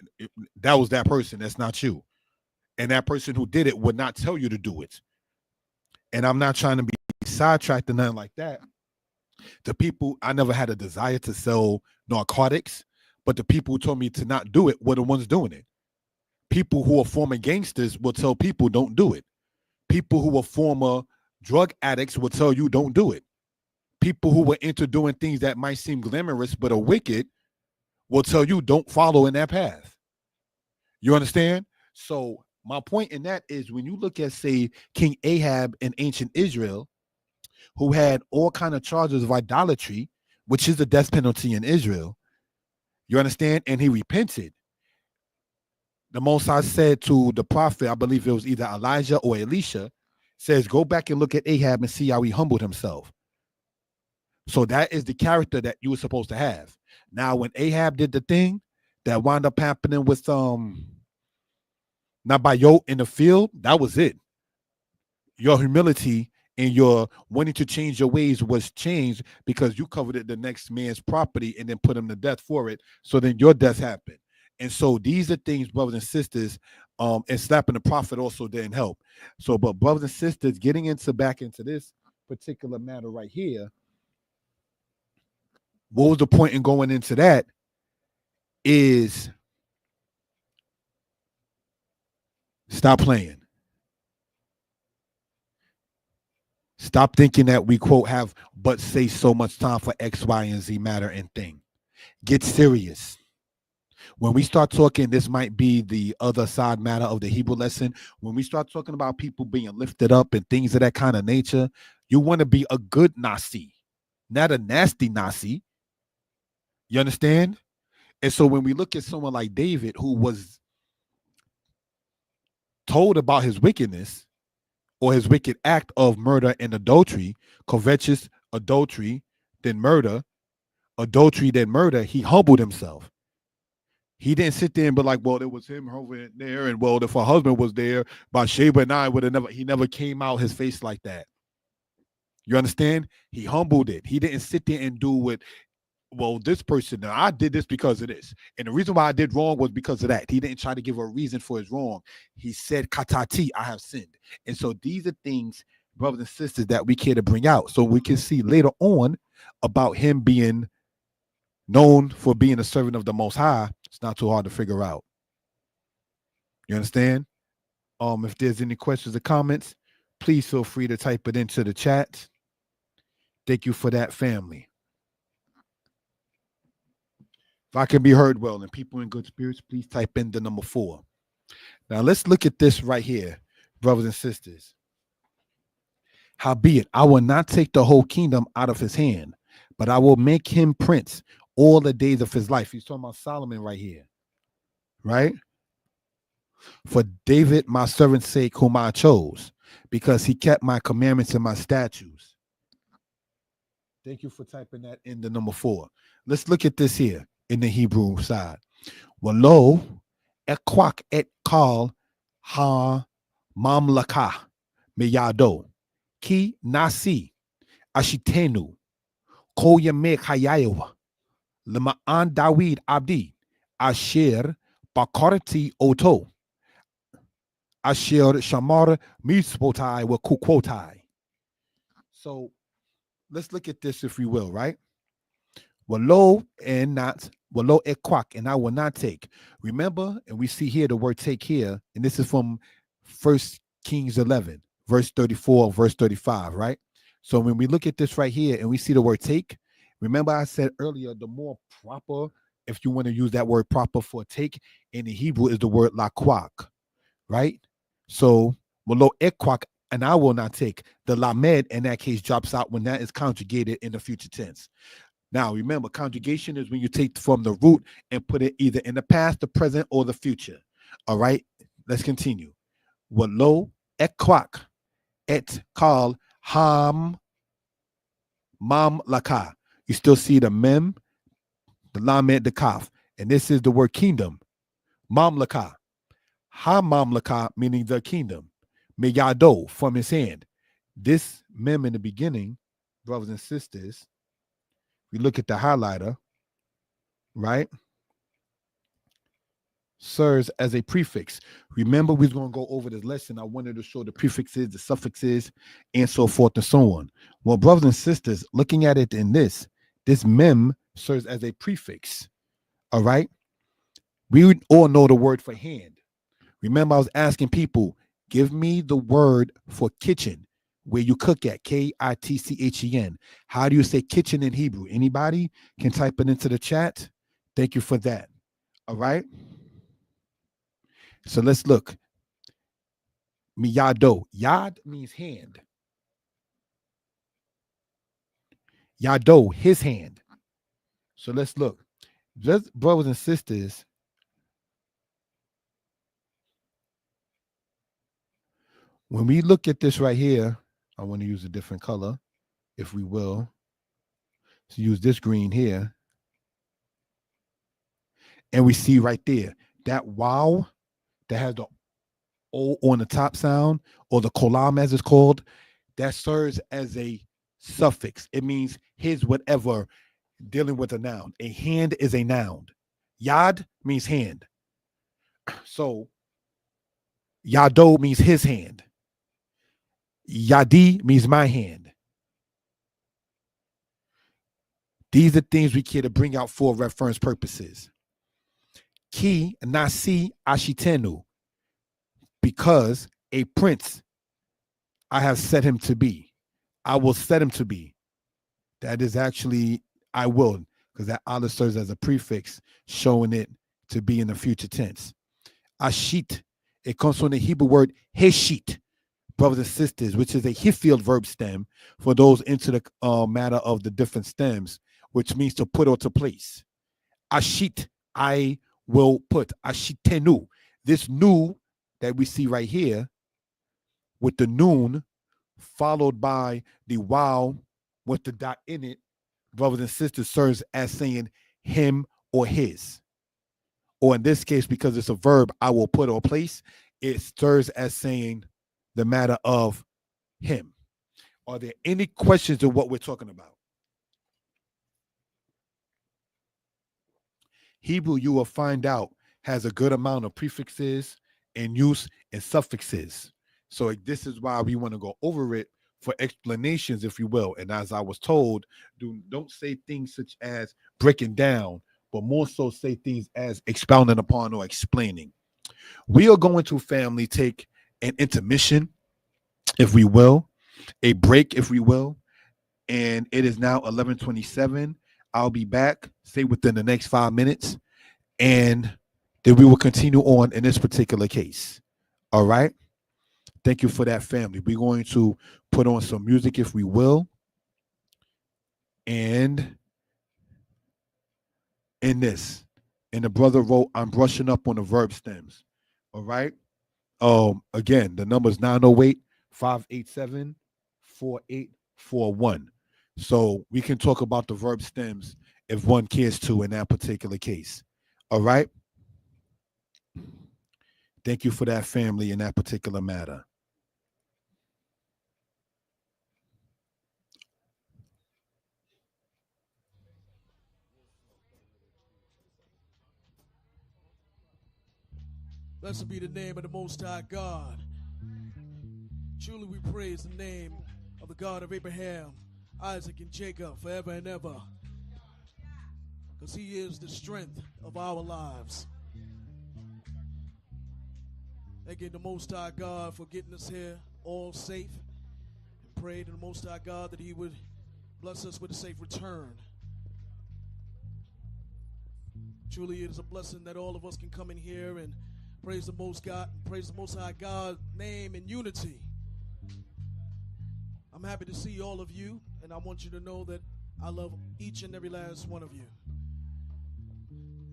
that was that person. That's not you. And that person who did it would not tell you to do it. And I'm not trying to be sidetracked or nothing like that. The people, I never had a desire to sell narcotics, but the people who told me to not do it were the ones doing it. People who are former gangsters will tell people don't do it. People who are former drug addicts will tell you don't do it. People who were into doing things that might seem glamorous but are wicked will tell you don't follow in that path. You understand? So my point in that is when you look at, say, King Ahab in ancient Israel, who had all kind of charges of idolatry, which is the death penalty in Israel, you understand? And he repented. The Most High said to the prophet, I believe it was either Elijah or Elisha, says, go back and look at Ahab and see how he humbled himself. So that is the character that you were supposed to have. Now, when Ahab did the thing that wound up happening with Nabayot in the field, that was it. Your humility and your wanting to change your ways was changed because you coveted the next man's property and then put him to death for it. So then your death happened. And so these are things, brothers and sisters, and slapping the prophet also didn't help. So, but brothers and sisters, getting back into this particular matter right here, what was the point in going into that is stop playing. Stop thinking that we, quote, have but say so much time for X, Y, and Z matter and thing. Get serious. When we start talking, this might be the other side matter of the Hebrew lesson. When we start talking about people being lifted up and things of that kind of nature, you want to be a good Nasi, not a nasty Nasi. You understand? And so when we look at someone like David, who was told about his wickedness or his wicked act of murder and adultery, covetous adultery, then murder, adultery, then murder, he humbled himself. He didn't sit there and be like, well, it was him over there, and well, if her husband was there, Bathsheba and I would have never, he never came out his face like that. You understand? He humbled it. He didn't sit there and do what, well, this person, now I did this because of this. And the reason why I did wrong was because of that. He didn't try to give a reason for his wrong. He said, katati, I have sinned. And so these are things, brothers and sisters, that we care to bring out. So we can see later on about him being known for being a servant of the Most High. It's not too hard to figure out. You understand? If there's any questions or comments, please feel free to type it into the chat. Thank you for that, family. If I can be heard well and people in good spirits, please type in the number 4. Now let's look at this right here, brothers and sisters. Howbeit, I will not take the whole kingdom out of his hand, but I will make him prince all the days of his life. He's talking about Solomon right here, right? For David, my servant's sake, whom I chose, because he kept my commandments and my statutes. Thank you for typing that in the number 4. Let's look at this here in the Hebrew side. Walo ekwak et kal ha mamlaka miyado ki nasi ashitenu koyame hayayewa lema'an Dawid abdi asher bakarati oto asher shamar mispotai wa kukwotai. So let's look at this if we will, right? Walo and not Walo ekwak, and I will not take. Remember, and we see here the word take here, and this is from 1 Kings 11, verse 34, verse 35, right? So when we look at this right here and we see the word take, remember I said earlier, the more proper, if you want to use that word proper for take in the Hebrew, is the word lakwak, right? So Walo ekwak, and I will not take. The lamed in that case drops out when that is conjugated in the future tense. Now, remember, conjugation is when you take from the root and put it either in the past, the present, or the future. All right, let's continue. Walo ekwak et kal ham mam laka. You still see the mem, the lamed, the kaf. And this is the word kingdom. Mamlaka. Ha mamlaka, meaning the kingdom. Meyado, from his hand. This mem in the beginning, brothers and sisters, we look at the highlighter, right? Serves as a prefix. Remember, we was going to go over this lesson. I wanted to show the prefixes, the suffixes, and so forth and so on. Well, brothers and sisters, looking at it in this mem serves as a prefix. All right. We all know the word for hand. Remember, I was asking people, give me the word for kitchen, where you cook at, Kitchen. How do you say kitchen in Hebrew? Anybody can type it into the chat. Thank you for that. All right. So let's look. Miyado. Yad means hand. Yado, his hand. So let's look. Just brothers and sisters, when we look at this right here, I want to use a different color, if we will. So use this green here. And we see right there, that wow that has the O on the top sound, or the kolam as it's called, that serves as a suffix. It means his whatever, dealing with a noun. A hand is a noun. Yad means hand. So Yado means his hand. Yadi means my hand. These are things we care to bring out for reference purposes. Ki nasi ashitenu, because a prince I have set him to be. I will set him to be. That is actually I will, because that Allah serves as a prefix, showing it to be in the future tense. Ashit, it comes from the Hebrew word heshit, brothers and sisters, which is a Hifield verb stem for those into the matter of the different stems, which means to put or to place. Ashit, I will put. Ashitenu, this nu that we see right here with the noon followed by the wow with the dot in it, brothers and sisters, serves as saying him or his. Or in this case, because it's a verb, I will put or place, it serves as saying the matter of him. Are there any questions of what we're talking about? Hebrew, you will find out, has a good amount of prefixes and use and suffixes. So this is why we want to go over it for explanations, if you will. And as I was told, don't say things such as breaking down, but more so say things as expounding upon or explaining. We are going to, family, take an intermission, if we will, a break, if we will. And it is now 11:27. I'll be back, say within the next 5 minutes, and then we will continue on in this particular case. All right. Thank you for that, family. We're going to put on some music if we will. And in this, and the brother wrote, I'm brushing up on the verb stems. All right. Again, the number is 908-587-4841. So we can talk about the verb stems if one cares to in that particular case. All right. Thank you for that, family, in that particular matter. Blessed be the name of the Most High God. Truly we praise the name of the God of Abraham, Isaac, and Jacob forever and ever. Because he is the strength of our lives. Thanking the Most High God for getting us here all safe. And pray to the Most High God that he would bless us with a safe return. Truly it is a blessing that all of us can come in here and praise the Most High God's name in unity. I'm happy to see all of you, and I want you to know that I love each and every last one of you.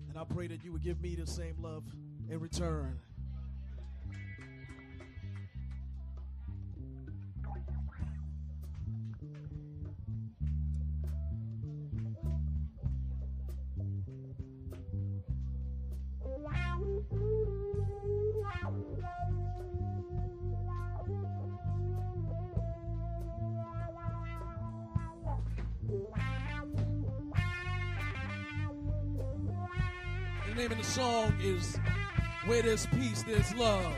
And I pray that you would give me the same love in return. The name of the song is Where There's Peace, There's Love.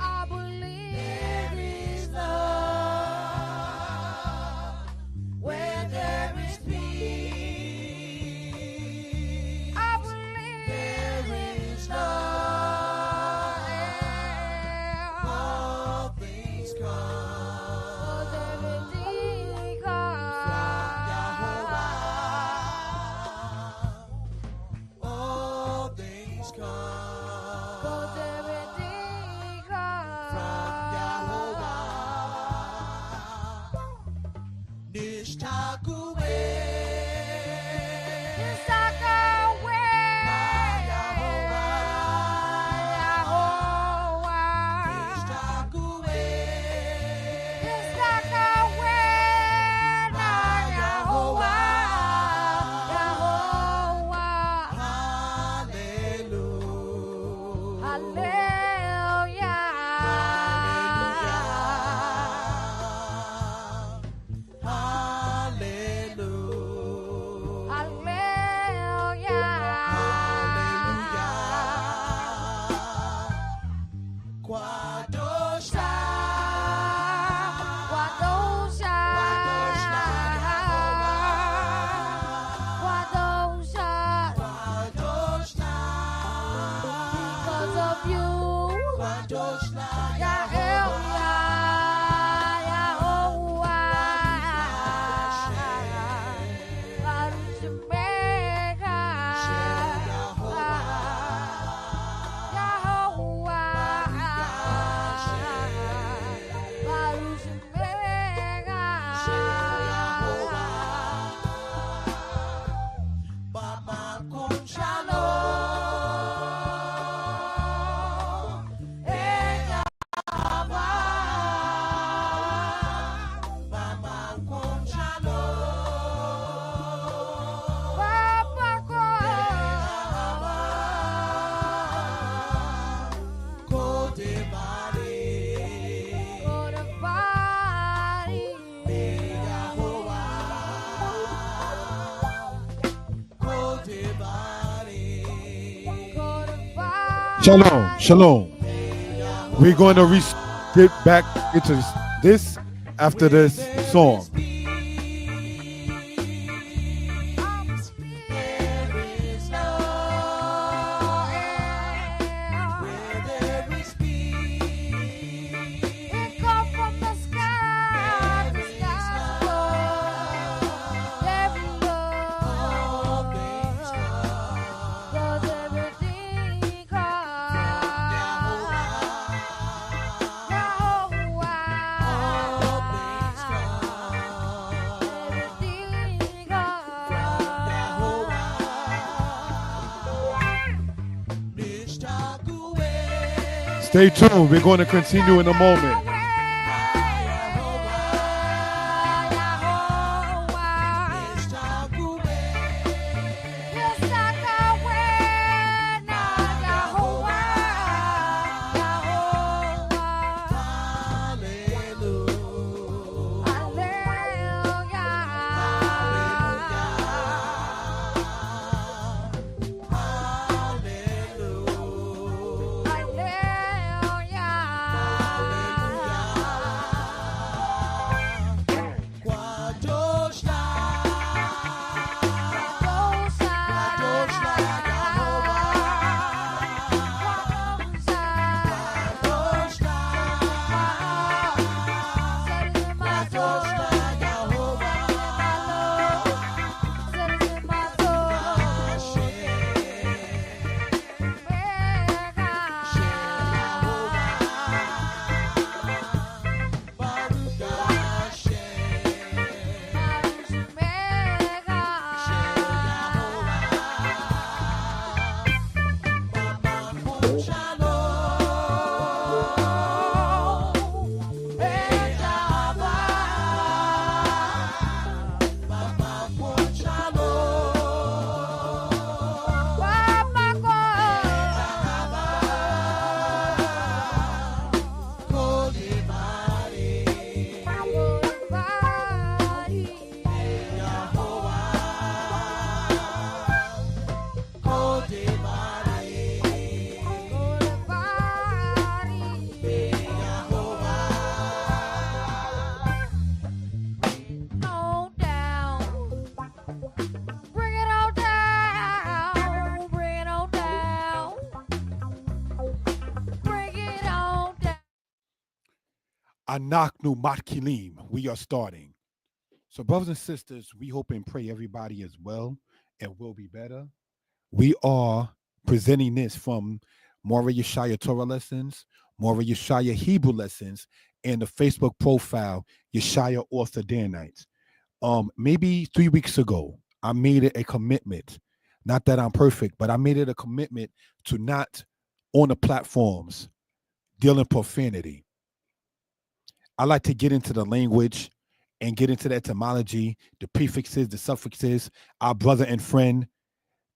I believe there is love where there is peace. I believe there is love. All things come. 'Cause everything comes from Yahweh. All things come. 'Cause everything comes from Yahweh. Nishtakuwe. Nishtakuwe. Yahweh. Nishtakuwe. Nishtakuwe. Yahweh. Hallelujah. Hallelujah. Hallelujah. Hallelujah. Quadosha. Quadosha. Quadosha. Quadosha. Because of you. Quadosha. Shalom, shalom. We're going to get back into this after this song. Everything Stay tuned. We're going to continue in a moment. Anaknu Matkilim. We are starting. So, brothers and sisters, we hope and pray everybody is well and will be better. We are presenting this from Moreh Yeshaya Torah Lessons, Moreh Yeshaya Hebrew Lessons, and the Facebook profile Yeshaya Author Danites. Maybe 3 weeks ago, I made it a commitment. Not that I'm perfect, but I made it a commitment to not on the platforms dealing profanity. I like to get into the language and get into the etymology, the prefixes, the suffixes. Our brother and friend,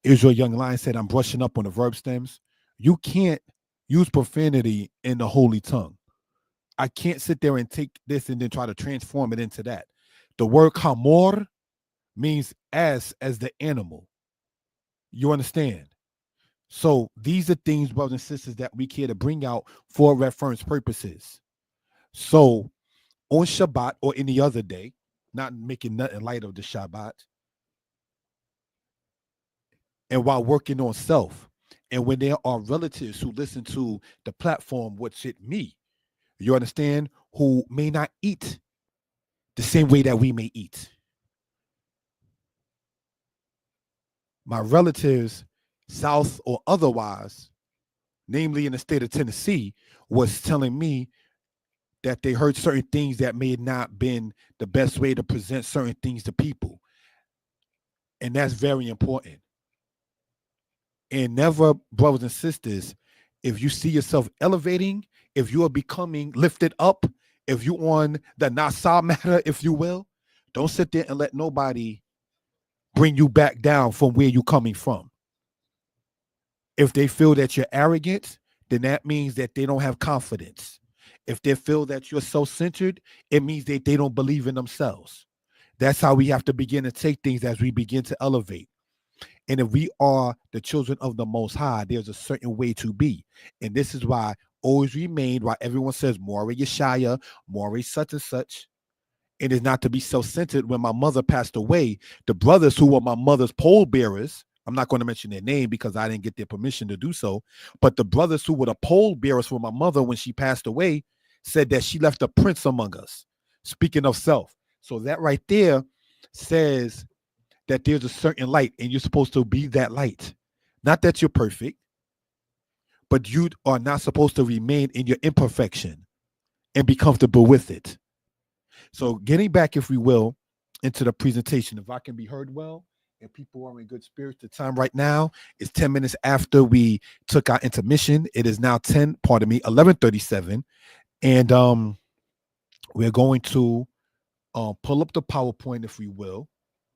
Israel Young Lion, said, I'm brushing up on the verb stems. You can't use profanity in the holy tongue. I can't sit there and take this and then try to transform it into that. The word hamor means as the animal. You understand? So these are things, brothers and sisters, that we care to bring out for reference purposes. So on Shabbat or any other day, not making nothing light of the Shabbat, and while working on self, and when there are relatives who listen to the platform, what's it me, you understand, who may not eat the same way that we may eat. My relatives, South or otherwise, namely in the state of Tennessee, was telling me that they heard certain things that may not been the best way to present certain things to people. And that's very important. And never, brothers and sisters, if you see yourself elevating, if you are becoming lifted up, if you're on the Nasa matter, if you will, don't sit there and let nobody bring you back down from where you're coming from. If they feel that you're arrogant, then that means that they don't have confidence. If they feel that you're self-centered, it means that they don't believe in themselves. That's how we have to begin to take things as we begin to elevate. And if we are the children of the Most High, there's a certain way to be. And this is why always remain, why everyone says Moreh Yeshaya, Moreh such and such. It is not to be self-centered. When my mother passed away, the brothers who were my mother's pole bearers, I'm not going to mention their name because I didn't get their permission to do so, but the brothers who were the pole bearers for my mother when she passed away said that she left a prince among us, speaking of self. So that right there says that there's a certain light and you're supposed to be that light. Not that you're perfect, but you are not supposed to remain in your imperfection and be comfortable with it. So getting back, if we will, into the presentation, if I can be heard well and people are in good spirits. The time right now is 10 minutes after we took our intermission. It is now 11:37. And we're going to pull up the PowerPoint, if we will,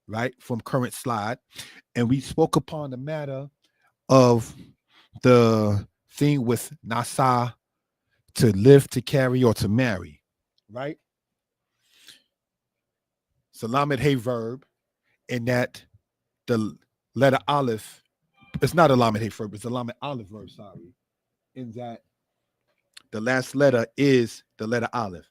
right, from current slide. And we spoke upon the matter of the thing with Nasa, to live, to carry, or to marry, right? Salamet Hey verb, and that the letter Aleph, it's not a Lamed Hey verb, it's a Lamed Aleph verb, sorry, in that the last letter is the letter Aleph.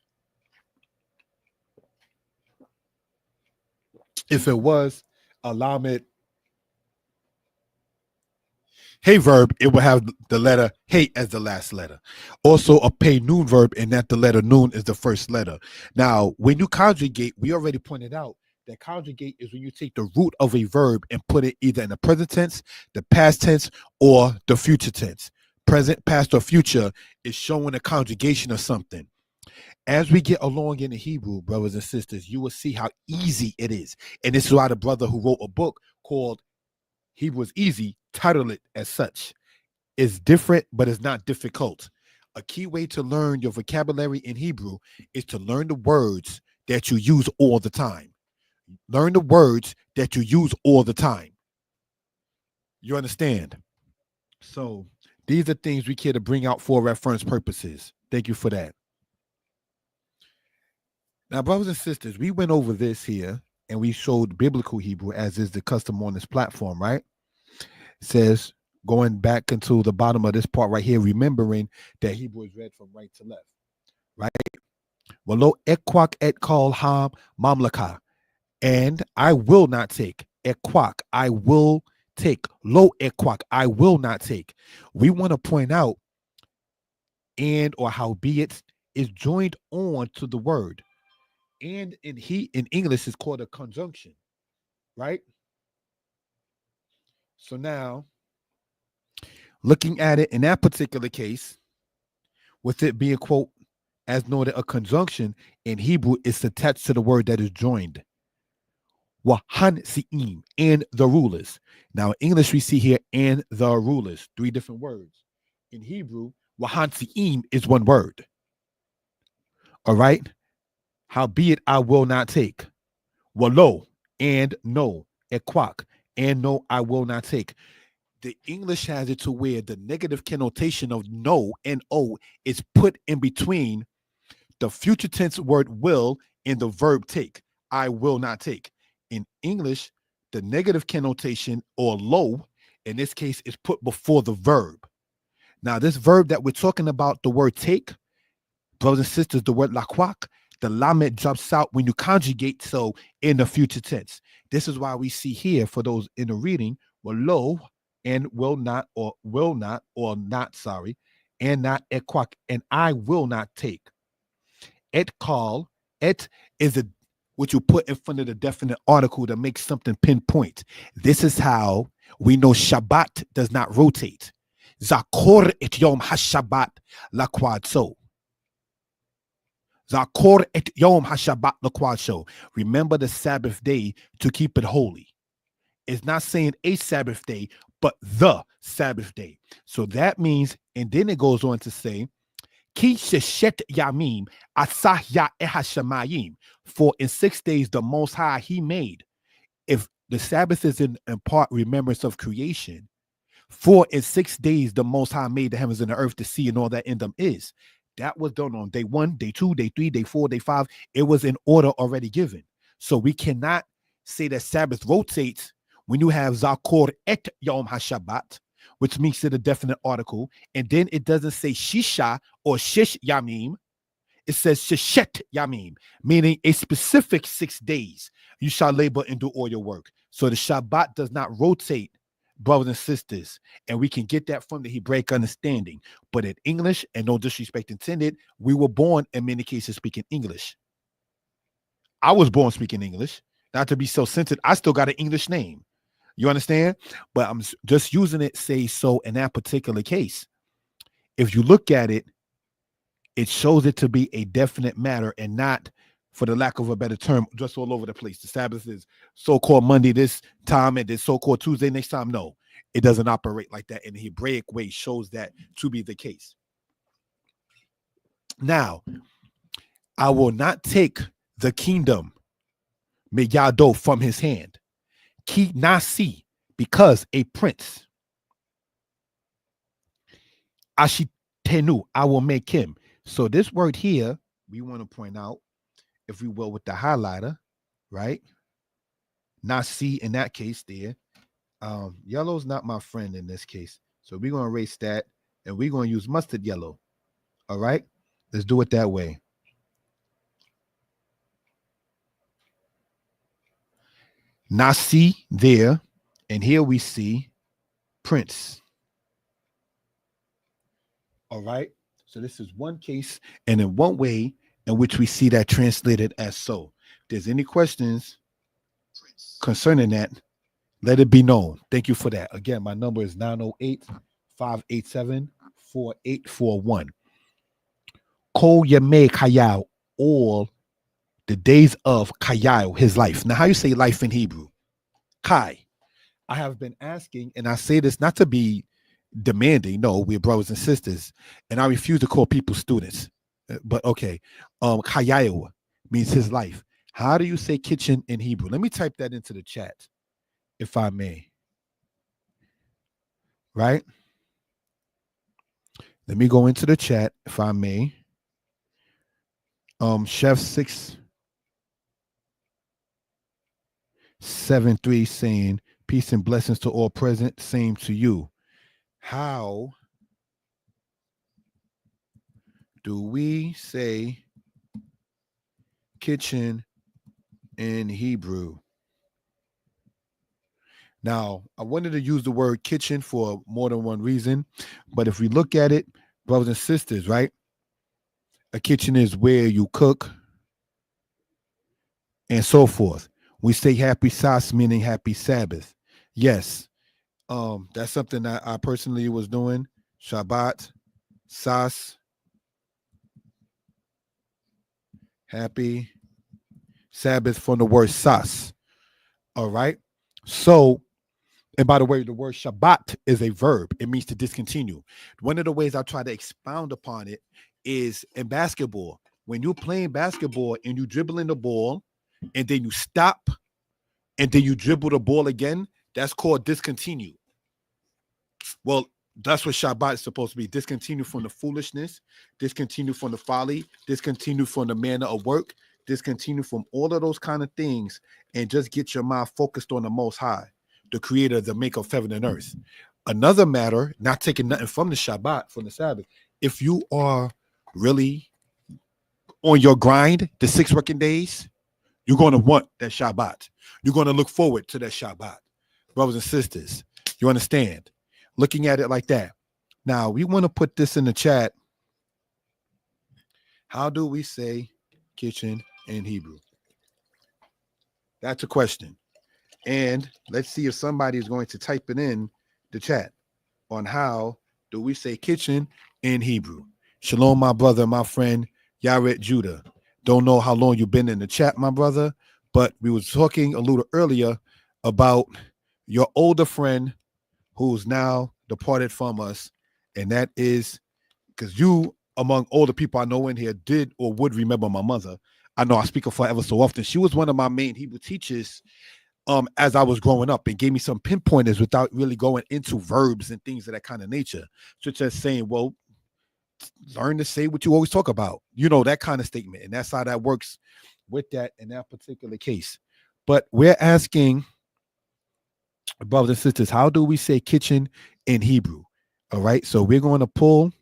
If it was a Lamed Hey verb, it will have the letter Hey as the last letter. Also a Pay Noon verb, and that the letter Noon is the first letter. Now, when you conjugate, we already pointed out that conjugate is when you take the root of a verb and put it either in the present tense, the past tense, or the future tense. Present, past, or future is showing a conjugation of something. As we get along in the Hebrew, brothers and sisters, you will see how easy it is. And this is why the brother who wrote a book called Hebrew is Easy titled it as such. It's different, but it's not difficult. A key way to learn your vocabulary in Hebrew is to learn the words that you use all the time. Learn the words that you use all the time. You understand? So these are things we care to bring out for reference purposes. Thank you for that. Now, brothers and sisters, we went over this here and we showed biblical Hebrew, as is the custom on this platform, right? It says, going back into the bottom of this part right here, remembering that Hebrew is read from right to left, right? V'lo ekwak et kol ham mamlaka, and I will not take. Ekwak, I will take. Lo ekwak, I will not take. We want to point out, and or howbeit is joined on to the word. And in English is called a conjunction, right? So now, looking at it in that particular case, with it being, quote, as noted, a conjunction in Hebrew is attached to the word that is joined. Wahansi'im, and the rulers. Now, in English, we see here, and the rulers, 3 different words. In Hebrew, wahansi'im is 1 word. All right? Howbeit I will not take. Walo, and no. Ekwak, and no, I will not take. The English has it to where the negative connotation of no and o is put in between the future tense word will and the verb take. I will not take. In English, the negative connotation, or lo, in this case, is put before the verb. Now, this verb that we're talking about, the word take, brothers and sisters, the word lakwak, the lamed jumps out when you conjugate so in the future tense. This is why we see here, for those in the reading, well, lo, and will not, or not, sorry, and not ekwak, and I will not take. Et call, et is what you put in front of the definite article to make something pinpoint. This is how we know Shabbat does not rotate. Zakor et yom hashabbat lakwad so. Zakor et yom hashabbat lakwad so. Remember the Sabbath day to keep it holy. It's not saying a Sabbath day, but the Sabbath day. So that means, and then it goes on to say, Ki sheshet yamim asah ya ehashamayim. For in 6 days the Most High He made. If the Sabbath is in part remembrance of creation, for in 6 days the Most High made the heavens and the earth, the sea, and all that in them is. That was done on day 1, day 2, day 3, day 4, day 5. It was in order already given. So we cannot say that Sabbath rotates when you have Zakor et Yom HaShabbat, which makes it a definite article, and then it doesn't say Shisha or Shish Yamim. It says Shishet Yamim, meaning a specific 6 days you shall labor and do all your work. So the Shabbat does not rotate, brothers and sisters, and we can get that from the Hebraic understanding. But in English, and no disrespect intended, we were born in many cases speaking English. I was born speaking English. Not to be so censored, I still got an English name. You understand? But I'm just using it, say so, in that particular case. If you look at it, it shows it to be a definite matter and not for the lack of a better term, just all over the place. The Sabbath is so-called Monday this time and this so-called Tuesday next time. No, it doesn't operate like that. In the Hebraic way shows that to be the case. Now, I will not take the kingdom, Meyado, from his hand. Ki nasi, because a prince. Ashitenu, I will make him. So this word here, we want to point out, if we will, with the highlighter, right? Nasi in that case there. Yellow's not my friend in this case. So we're going to erase that and we're going to use mustard yellow. All right? Let's do it that way. Nasi there. And here we see Prince. All right. So this is one case and in one way in which we see that translated as so. If there's any questions concerning that, let it be known. Thank you for that. Again, my number is 908-587-4841. Kol Yemei Kayal, all the days of Kayal, his life. Now, how you say life in Hebrew? Kai. I have been asking, and I say this not to be demanding. No, we're brothers and sisters, and I refuse to call people students. But okay, Kayal means his life. How do you say kitchen in Hebrew? Let me type that into the chat, if I may. Right? Let me go into the chat, if I may. Chef 673 saying, peace and blessings to all present, same to you. How do we say kitchen in Hebrew? Now, I wanted to use the word kitchen for more than one reason, but if we look at it, brothers and sisters, right? A kitchen is where you cook and so forth. We say happy Sas, meaning happy Sabbath. Yes, that's something that I personally was doing. Shabbat, Sas, happy Sabbath from the word Sas. All right. So, and by the way, the word Shabbat is a verb. It means to discontinue. One of the ways I try to expound upon it is in basketball. When you're playing basketball and you dribbling the ball and then you stop and then you dribble the ball again, that's called discontinue. Well, that's what Shabbat is supposed to be. Discontinue from the foolishness, discontinue from the folly, discontinue from the manner of work, discontinue from all of those kind of things, and just get your mind focused on the Most High, the creator, the maker of heaven and earth. Another matter, not taking nothing from the Shabbat, from the Sabbath, if you are really on your grind, the 6 working days, you're going to want that Shabbat. You're going to look forward to that Shabbat. Brothers and sisters, you understand? Looking at it like that. Now, we want to put this in the chat. How do we say kitchen in Hebrew? That's a question. And let's see if somebody is going to type it in the chat on how do we say kitchen in Hebrew. Shalom, my brother, my friend, Yaret Judah. Don't know how long you've been in the chat, my brother, but we was talking a little earlier about your older friend who's now departed from us. And that is because you, among older people I know in here, did or would remember my mother. I know I speak of her ever so often. She was one of my main Hebrew teachers as I was growing up and gave me some pinpointers without really going into verbs and things of that kind of nature. Such as saying, well, learn to say what you always talk about. You know, that kind of statement. And that's how that works with that in that particular case. But we're asking, brothers and sisters, how do we say kitchen in Hebrew? All right. So we're going to pull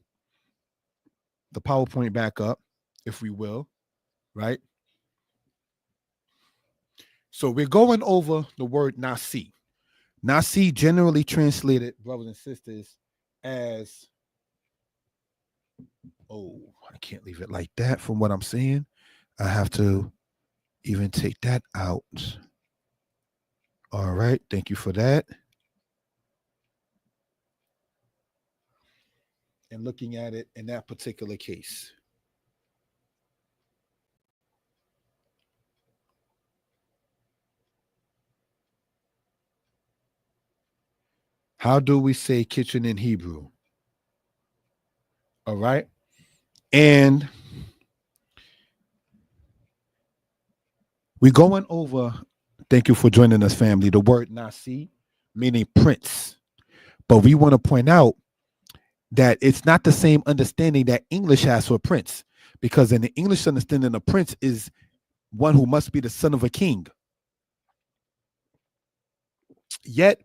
the PowerPoint back up, if we will. Right. So we're going over the word nasi. Nasi generally translated, brothers and sisters, as, oh, I can't leave it like that from what I'm saying. I have to even take that out. All right. Thank you for that. And looking at it in that particular case. How do we say kitchen in Hebrew? All right. And we're going over, thank you for joining us, family, the word nasi, meaning prince. But we want to point out that it's not the same understanding that English has for prince, because in the English understanding, a prince is one who must be the son of a king. Yet,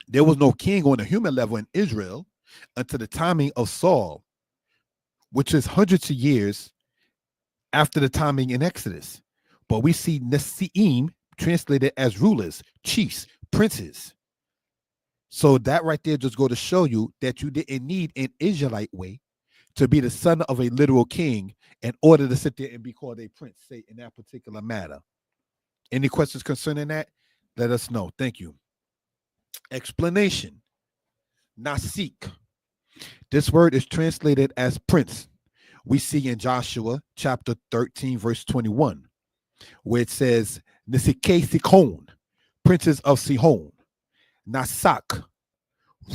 there was no king on a human level in Israel until the timing of Saul, which is hundreds of years after the timing in Exodus. But we see Nesi'im translated as rulers, chiefs, princes. So that right there just go to show you that you didn't need an Israelite way to be the son of a literal king in order to sit there and be called a prince, say, in that particular matter. Any questions concerning that? Let us know. Thank you. Explanation. Nasik. This word is translated as prince. We see in Joshua chapter 13, verse 21, where it says, Nisike Sikon, princes of Sihon. Nasak,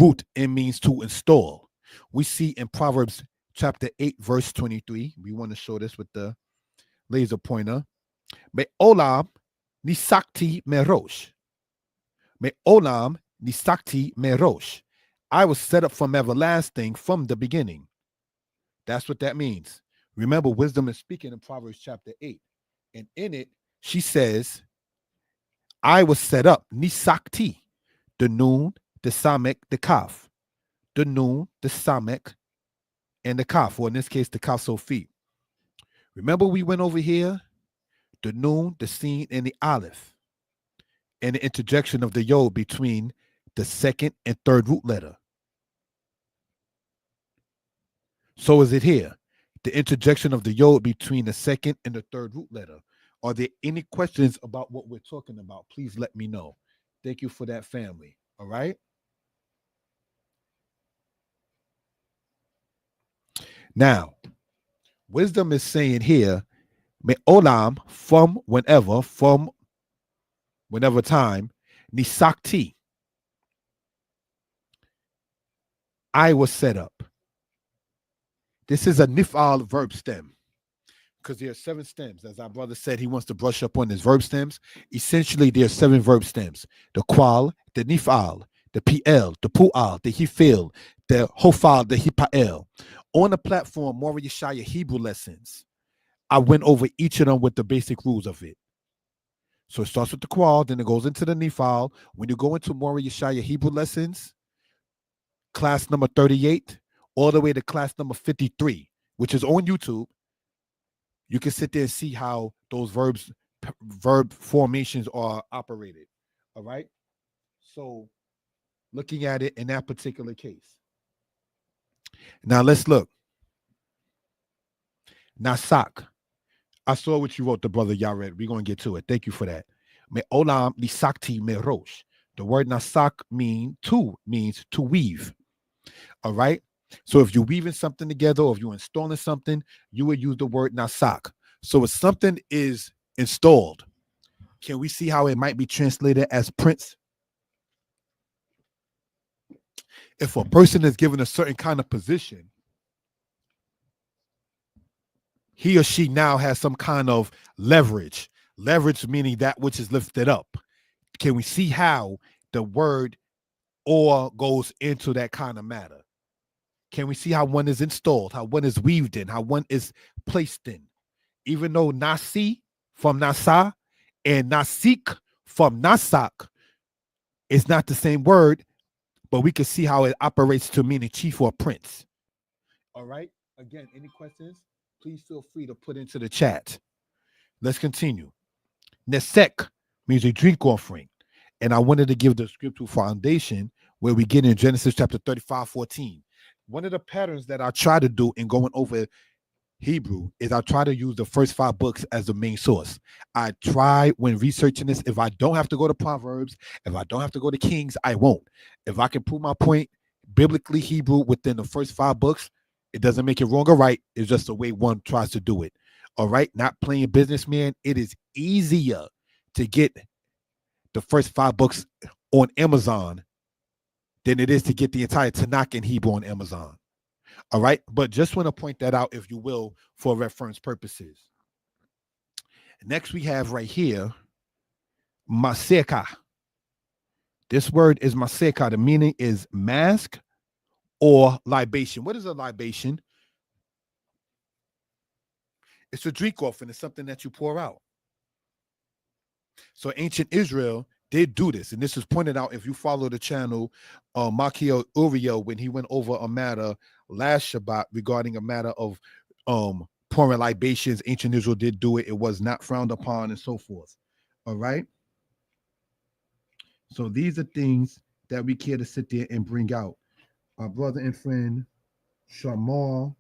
root, and means to install. We see in Proverbs chapter 8, verse 23. We want to show this with the laser pointer. Me olam nisakti merosh. Me olam nisakti merosh. I was set up from everlasting, from the beginning. That's what that means. Remember, wisdom is speaking in Proverbs chapter 8. And in it, she says, I was set up, nisakti. The noon, the samek, the kaf. The noon, the samek, and the kaf, or in this case, the kaf sofi. Remember, we went over here, the noon, the sin, and the aleph, and the interjection of the yod between the second and third root letter. So is it here, the interjection of the yod between the second and the third root letter. Are there any questions about what we're talking about? Please let me know. Thank you for that, family. All right. Now, wisdom is saying here, me olam, from whenever time, nisakti. I was set up. This is a nifal verb stem, because there are 7 stems. As our brother said, he wants to brush up on his verb stems. Essentially, there are 7 verb stems: the qual, the nifal, the pl, the pu'al, the hifil, the hofal, the hipael. On the platform, Mora Yeshaya Hebrew lessons, I went over each of them with the basic rules of it. So it starts with the qual, then it goes into the nifal. When you go into Mora Yeshaya Hebrew lessons, class number 38, all the way to class number 53, which is on YouTube, you can sit there and see how those verb formations are operated. All right. So looking at it in that particular case. Now let's look. Nasak. I saw what you wrote, the brother Yared. We're going to get to it. Thank you for that. Me olam nisakti merosh. The word nasak means to weave. All right. So if you're weaving something together, or if you're installing something, you would use the word nasak. So if something is installed, can we see how it might be translated as prince? If a person is given a certain kind of position, he or she now has some kind of leverage. Leverage meaning that which is lifted up. Can we see how the word or goes into that kind of matter? Can we see how one is installed, how one is weaved in, how one is placed in? Even though nasi from nasa and nasik from nasak is not the same word, but we can see how it operates to mean a chief or a prince. All right. Again, any questions? Please feel free to put into the chat. Let's continue. Nesek means a drink offering. And I wanted to give the scriptural foundation where we get in Genesis chapter 35:14. One of the patterns that I try to do in going over Hebrew is I try to use the first 5 books as the main source. I try when researching this, if I don't have to go to Proverbs, if I don't have to go to Kings, I won't. If I can prove my point biblically Hebrew within the first 5 books, it doesn't make it wrong or right. It's just the way one tries to do it. All right. Not playing businessman. It is easier to get the first 5 books on Amazon than it is to get the entire Tanakh in Hebrew on Amazon. All right. But just want to point that out, if you will, for reference purposes. Next, we have right here, maseka. This word is maseka. The meaning is mask or libation. What is a libation? It's a drink offering. It's something that you pour out. So ancient Israel did do this. And this is pointed out if you follow the channel, Makio Uriel, when he went over a matter last Shabbat regarding a matter of pouring libations. Ancient Israel did do it. It was not frowned upon and so forth. All right. So these are things that we care to sit there and bring out. Our brother and friend Shamar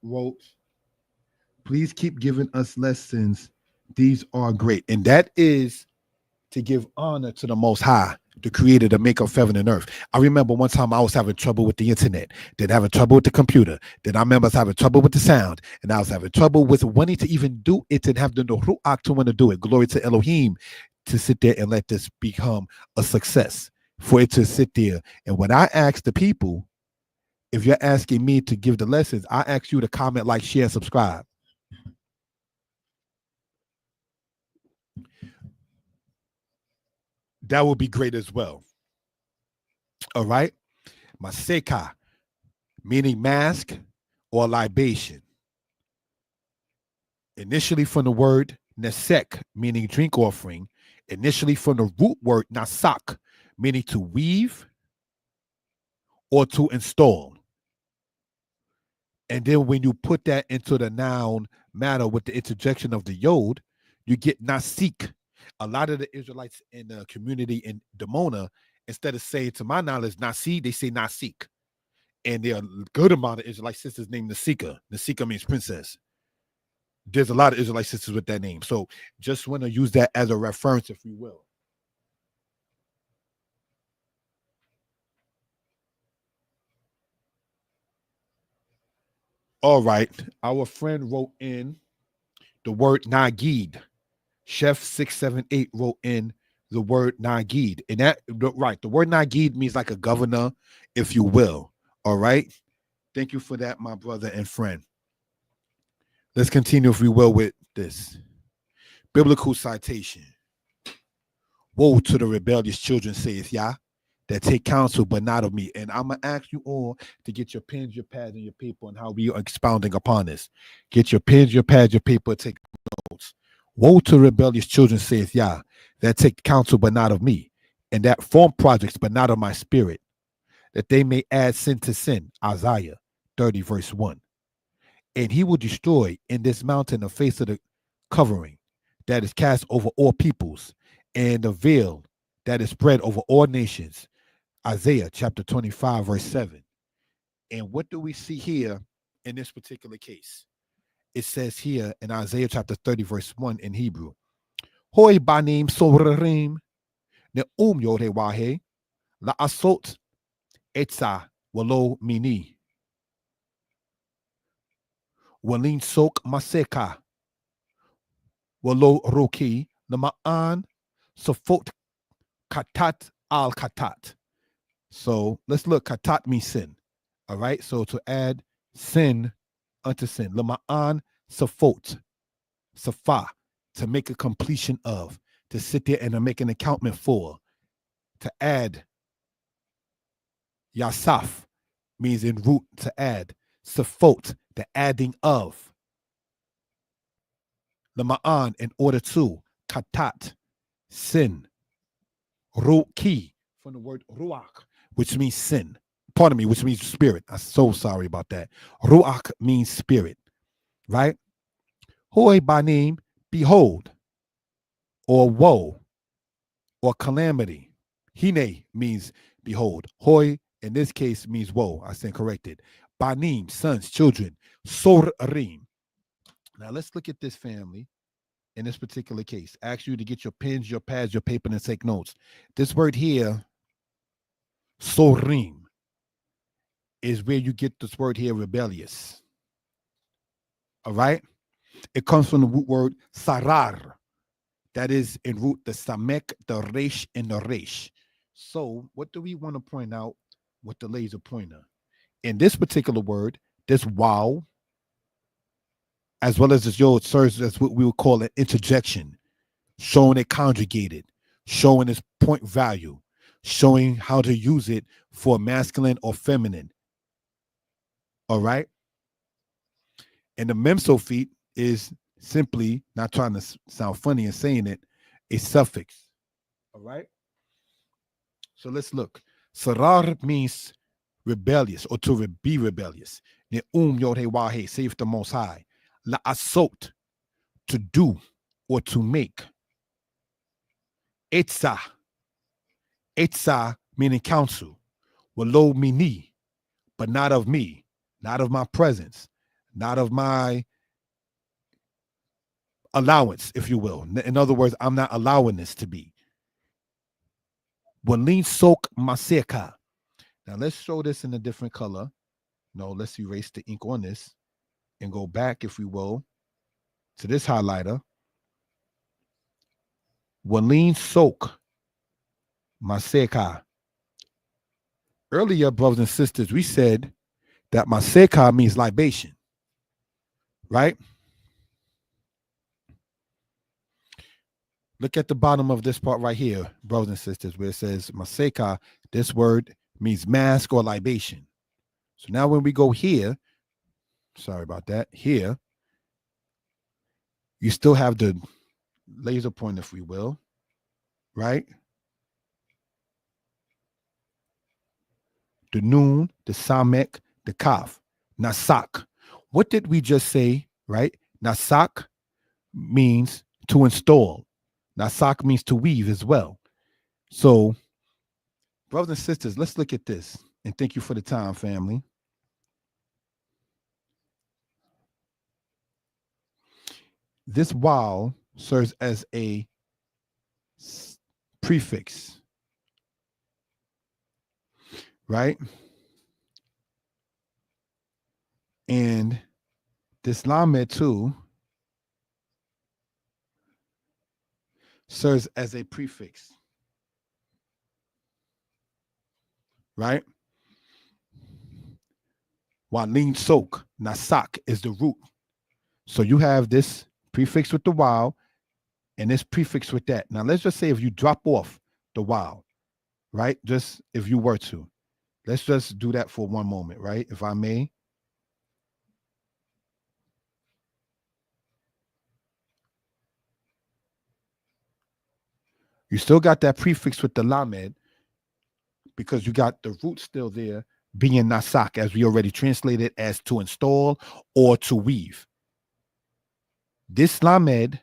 wrote, please keep giving us lessons. These are great. And that is to give honor to the Most High, the creator, the maker of heaven and earth. I remember one time I was having trouble with the internet, then having trouble with the computer, then I remember I was having trouble with the sound, and I was having trouble with wanting to even do it and have the ruach to want to do it. Glory to Elohim, to sit there and let this become a success, for it to sit there. And when I ask the people, if you're asking me to give the lessons, I ask you to comment, like, share, and subscribe. That would be great as well. All right. Maseka, meaning mask or libation. Initially from the word nesek, meaning drink offering. Initially from the root word nasak, meaning to weave or to install. And then when you put that into the noun matter with the interjection of the yod, you get nasik. A lot of the Israelites in the community in Dimona, instead of saying, to my knowledge, Nasi, they say Nasik. And there are a good amount of Israelite sisters named Nasika. Nasika means princess. There's a lot of Israelite sisters with that name. So just want to use that as a reference, if you will. All right. Our friend wrote in the word Nagid. Chef 678 wrote in the word Nagid. And that, right, the word Nagid means like a governor, if you will. All right. Thank you for that, my brother and friend. Let's continue, if we will, with this. Biblical citation. Woe to the rebellious children, saith Yah, that take counsel, but not of me. And I'm going to ask you all to get your pens, your pads, and your paper on how we are expounding upon this. Get your pens, your pads, your paper, take notes. Woe to rebellious children, saith Yah, that take counsel, but not of me, and that form projects, but not of my spirit, that they may add sin to sin. Isaiah 30, verse 1. And he will destroy in this mountain the face of the covering that is cast over all peoples, and the veil that is spread over all nations. Isaiah chapter 25, verse 7. And what do we see here in this particular case? It says here in Isaiah chapter 30, verse 1 in Hebrew, Hoi banim sorerim ne'um yorewahe la asot etza walo mini walin sok maseka walo roki nama'an sofot katat al katat. So let's look. Katat means sin. All right. So to add sin unto sin. Lama'an safot. Safa. To make a completion of. To sit there and to make an accountment for. To add. Yasaf means in root to add. Safot. The adding of. Lama'an in order to. Katat. Sin. Ruki. From the word ruach, which means sin. Pardon me, which means spirit. I'm so sorry about that. Ruach means spirit, right? Hoi banim, behold, or woe, or calamity. Hine means behold. Hoi, in this case, means woe. I stand corrected. Banim, sons, children. Sorim. Now let's look at this family. In this particular case, I ask you to get your pens, your pads, your paper, and take notes. This word here, sorim, is where you get this word here, rebellious. All right? It comes from the root word sarar. That is in root the samek, the resh, and the resh. So what do we want to point out with the laser pointer? In this particular word, this wow, as well as this yod, serves as what we would call an interjection, showing it conjugated, showing its point value, showing how to use it for masculine or feminine. All right. And the memsophet is simply, not trying to sound funny and saying it, a suffix. All right. So let's look. Sarar means rebellious or to be rebellious. Ne'um yod he wahe, save the Most High. La asot, to do or to make. Etza meaning counsel. Walo mini, but not of me, not of my presence, not of my allowance, if you will. In other words, I'm not allowing this to be. Walin sok maseka. Now let's show this in a different color. No, let's erase the ink on this and go back, if we will, to this highlighter. Walin sok maseka. Earlier, brothers and sisters, we said that maseka means libation, right? Look at the bottom of this part right here, brothers and sisters, where it says maseka. This word means mask or libation. So now when we go here, sorry about that, here, you still have the laser point, if we will, right? The noon, the samek, the kaf, nasak. What did we just say, right? Nasak means to install. Nasak means to weave as well. So, brothers and sisters, let's look at this. And thank you for the time, family. This wow serves as a prefix, right? And this lamed too serves as a prefix, right? Walin sok, nasak is the root. So you have this prefix with the wow and this prefix with that. Now let's just say if you drop off the wow, right? Just if you were to. Let's just do that for one moment, right? If I may. You still got that prefix with the lamed because you got the root still there being nasak, as we already translated as to install or to weave. This lamed,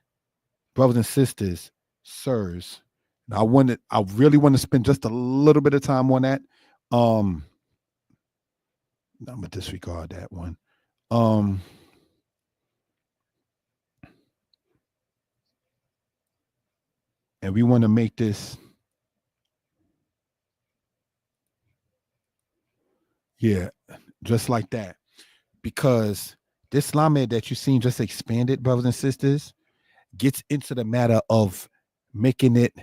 brothers and sisters, serves. I really want to spend just a little bit of time on that. I'm gonna disregard that one. And we want to make this, yeah, just like that, because this lamed that you seen just expanded, brothers and sisters, gets into the matter of making it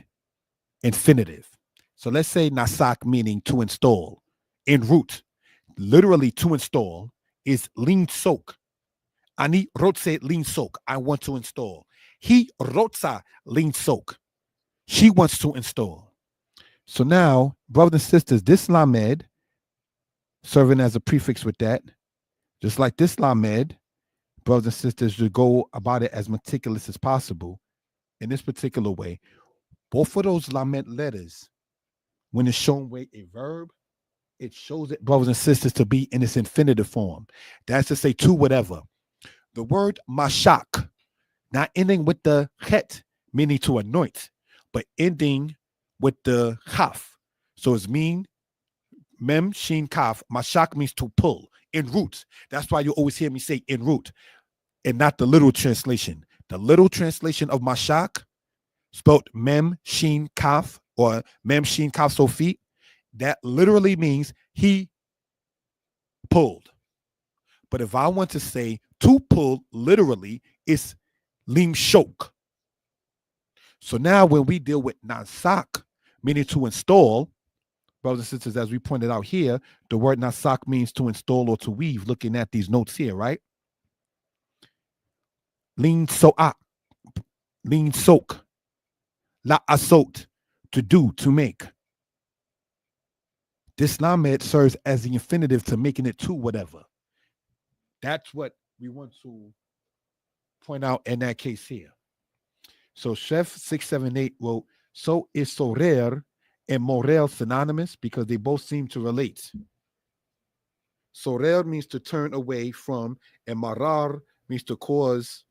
infinitive. So let's say nasak, meaning to install. In root, literally to install, is lin sok. Ani rotse lin sok. I want to install. He rotsa lin sok. She wants to install. So now, brothers and sisters, this lamed serving as a prefix with that, just like this lamed, brothers and sisters should go about it as meticulous as possible in this particular way. Both of those lamed letters, when it's shown with a verb, it shows it, brothers and sisters, to be in its infinitive form. That's to say to whatever. The word mashak, not ending with the het, meaning to anoint, but ending with the kaf. So it's mean, mem, shin, kaf. Mashak means to pull, in root. That's why you always hear me say in root, and not the literal translation. The literal translation of mashak, spelled mem, shin, kaf, or mem, shin, kaf, sofi, that literally means he pulled. But if I want to say to pull, literally, it's lim shok. So now when we deal with nasak, meaning to install, brothers and sisters, as we pointed out here, the word nasak means to install or to weave, looking at these notes here, right? Lean soak, la asot, to do, to make. This lamed serves as the infinitive to making it to whatever. That's what we want to point out in that case here. So Chef 678 wrote, so is sorer and morel synonymous because they both seem to relate. Sorer means to turn away from, and marar means to cause,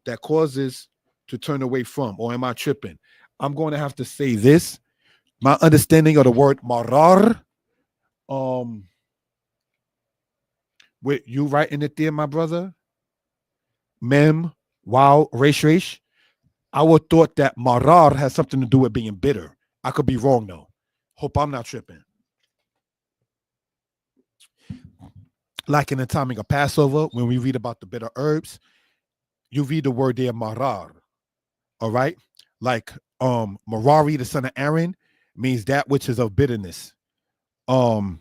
that causes to turn away from. Or am I tripping? I'm going to have to say this. My understanding of the word marar, with you writing it there, my brother, mem, wow, resh, I would thought that marar has something to do with being bitter. I could be wrong though. Hope I'm not tripping. Like in the timing of Passover, when we read about the bitter herbs, you read the word there, marar. All right. Like Merari, the son of Aaron, means that which is of bitterness. In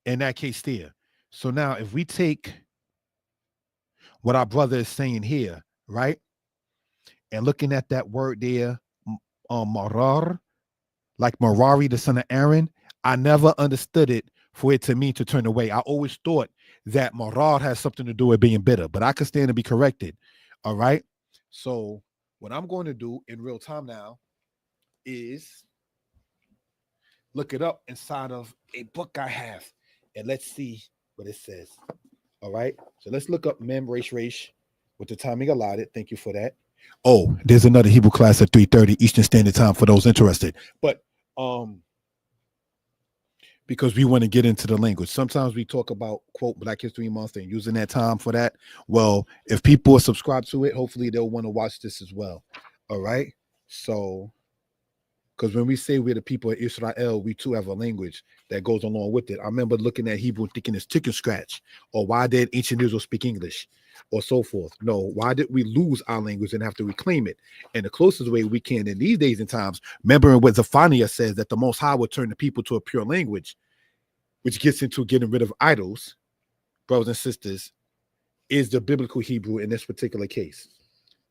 that case there. So now if we take what our brother is saying here, right? And looking at that word there, marar, like Merari, the son of Aaron, I never understood it for it to mean to turn away. I always thought that marar has something to do with being bitter, but I could stand to be corrected. All right. So what I'm going to do in real time now is look it up inside of a book I have, and let's see what it says. All right. So let's look up mem resh with the timing allotted. Thank you for that. Oh, there's another Hebrew class at 3:30 Eastern Standard Time for those interested. But because we want to get into the language. Sometimes we talk about, quote, Black History Month and using that time for that. Well, if people are subscribed to it, hopefully they'll want to watch this as well. All right. So, because when we say we're the people of Israel, we too have a language that goes along with it. I remember looking at Hebrew thinking it's chicken scratch, or why did ancient Israel speak English, or so forth. No, why did we lose our language and have to reclaim it? And the closest way we can in these days and times, remembering what Zephaniah says, that the Most High will turn the people to a pure language, which gets into getting rid of idols, brothers and sisters, is the biblical Hebrew in this particular case.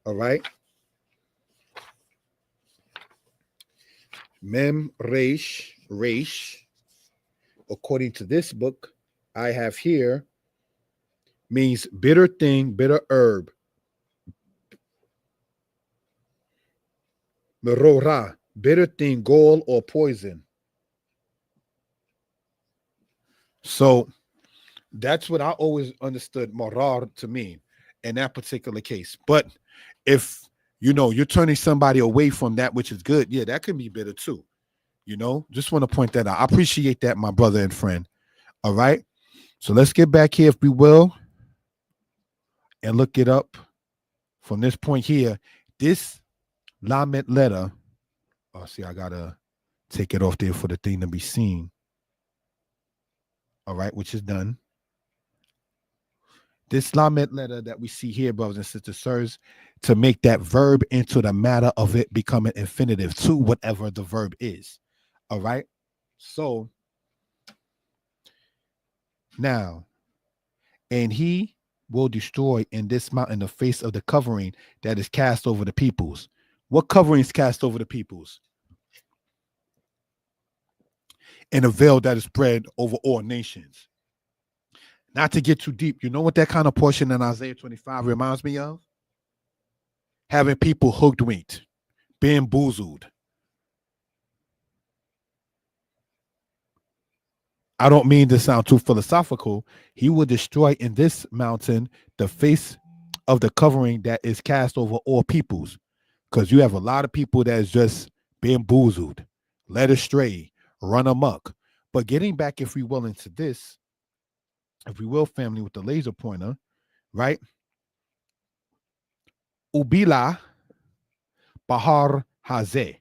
All right. Mem resh, according to this book I have here, means bitter thing, bitter herb. Merora, bitter thing, gall or poison. So that's what I always understood marar to mean in that particular case. But if you're turning somebody away from that which is good, yeah, that can be bitter too. Just want to point that out. I appreciate that, my brother and friend. All right. So let's get back here, if we will, and look it up from this point here. This Lamed letter. Oh, see, I gotta take it off there for the thing to be seen. All right, which is done. This Lamed letter that we see here, brothers and sisters, serves to make that verb into the matter of it becoming infinitive to whatever the verb is. All right. So now, and he will destroy in this mountain the face of the covering that is cast over the peoples. What covering is cast over the peoples? And a veil that is spread over all nations. Not to get too deep, you know what that kind of portion in Isaiah 25 reminds me of? Having people hoodwinked, bamboozled. I don't mean to sound too philosophical. He will destroy in this mountain the face of the covering that is cast over all peoples. Because you have a lot of people that is just bamboozled, led astray, run amok. But getting back, if we will, into this, if we will, family, with the laser pointer, right? Ubila Bahar Hazeh.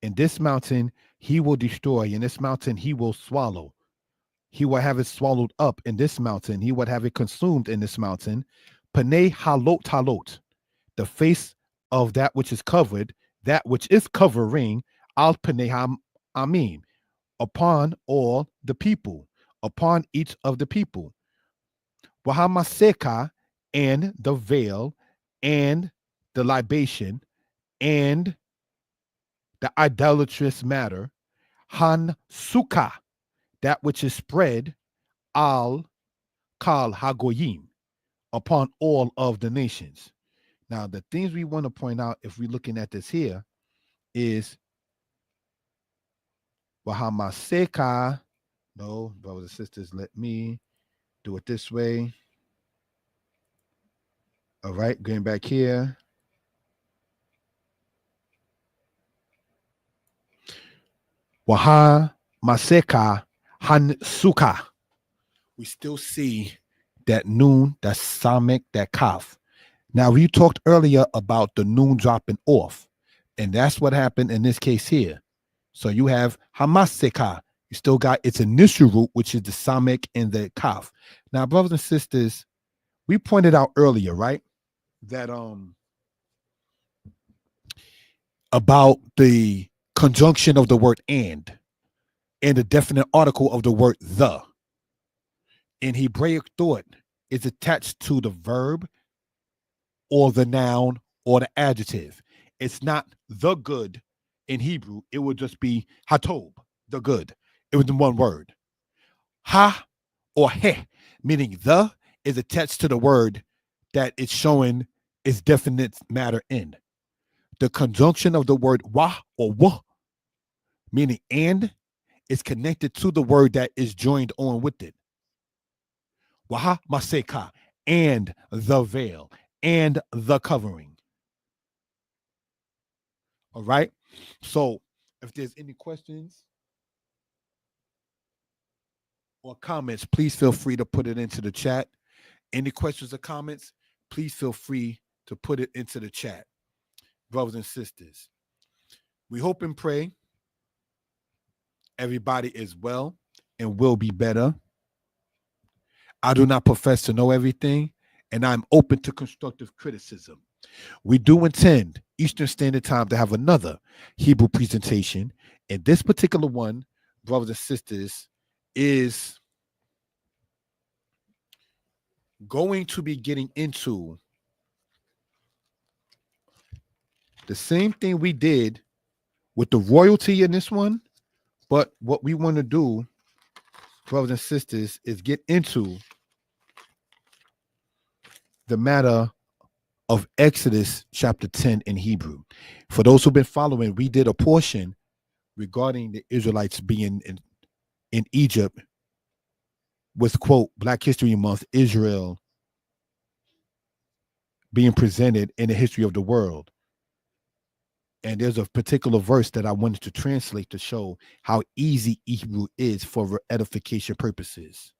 In this mountain, he will destroy. In this mountain, he will swallow. He will have it swallowed up in this mountain. He would have it consumed in this mountain. Panei halot. The face of that which is covered, that which is covering, al panei amim, upon all the people, upon each of the people. Wahamaseka, and the veil, and the libation, and the idolatrous matter. Han suka, that which is spread, al kal hagoyim, upon all of the nations. Now, the things we want to point out, if we're looking at this here, is Wahamaseka. No, brothers and sisters, let me do it this way. All right, going back here. Wahamaseka Hansuka. We still see that noon, that samek, that kaf. Now, we talked earlier about the noon dropping off, and that's what happened in this case here. So you have Hamaseka. You still got its initial root, which is the samek and the kaf. Now, brothers and sisters, we pointed out earlier, right, that about the conjunction of the word and the definite article of the word the. In Hebraic thought, is attached to the verb or the noun or the adjective. It's not the good in Hebrew. It would just be hatob, the good. It was in one word. Ha or he, meaning the, is attached to the word that it's showing its definite matter in. The conjunction of the word wa or wa, meaning and, is connected to the word that is joined on with it. Waha maseka, and the veil, and the covering. All right. So if there's any questions or comments, please feel free to put it into the chat. Any questions or comments, please feel free to put it into the chat. Brothers and sisters, we hope and pray everybody is well and will be better. I do not profess to know everything, and I'm open to constructive criticism. We do intend Eastern Standard Time to have another Hebrew presentation, and this particular one, brothers and sisters, is going to be getting into the same thing we did with the royalty in this one, but what we want to do, brothers and sisters, is get into the matter of Exodus chapter 10 in Hebrew. For those who've been following, we did a portion regarding the Israelites being in Egypt with, quote, Black History Month, Israel being presented in the history of the world. And there's a particular verse that I wanted to translate to show how easy Hebrew is for edification purposes.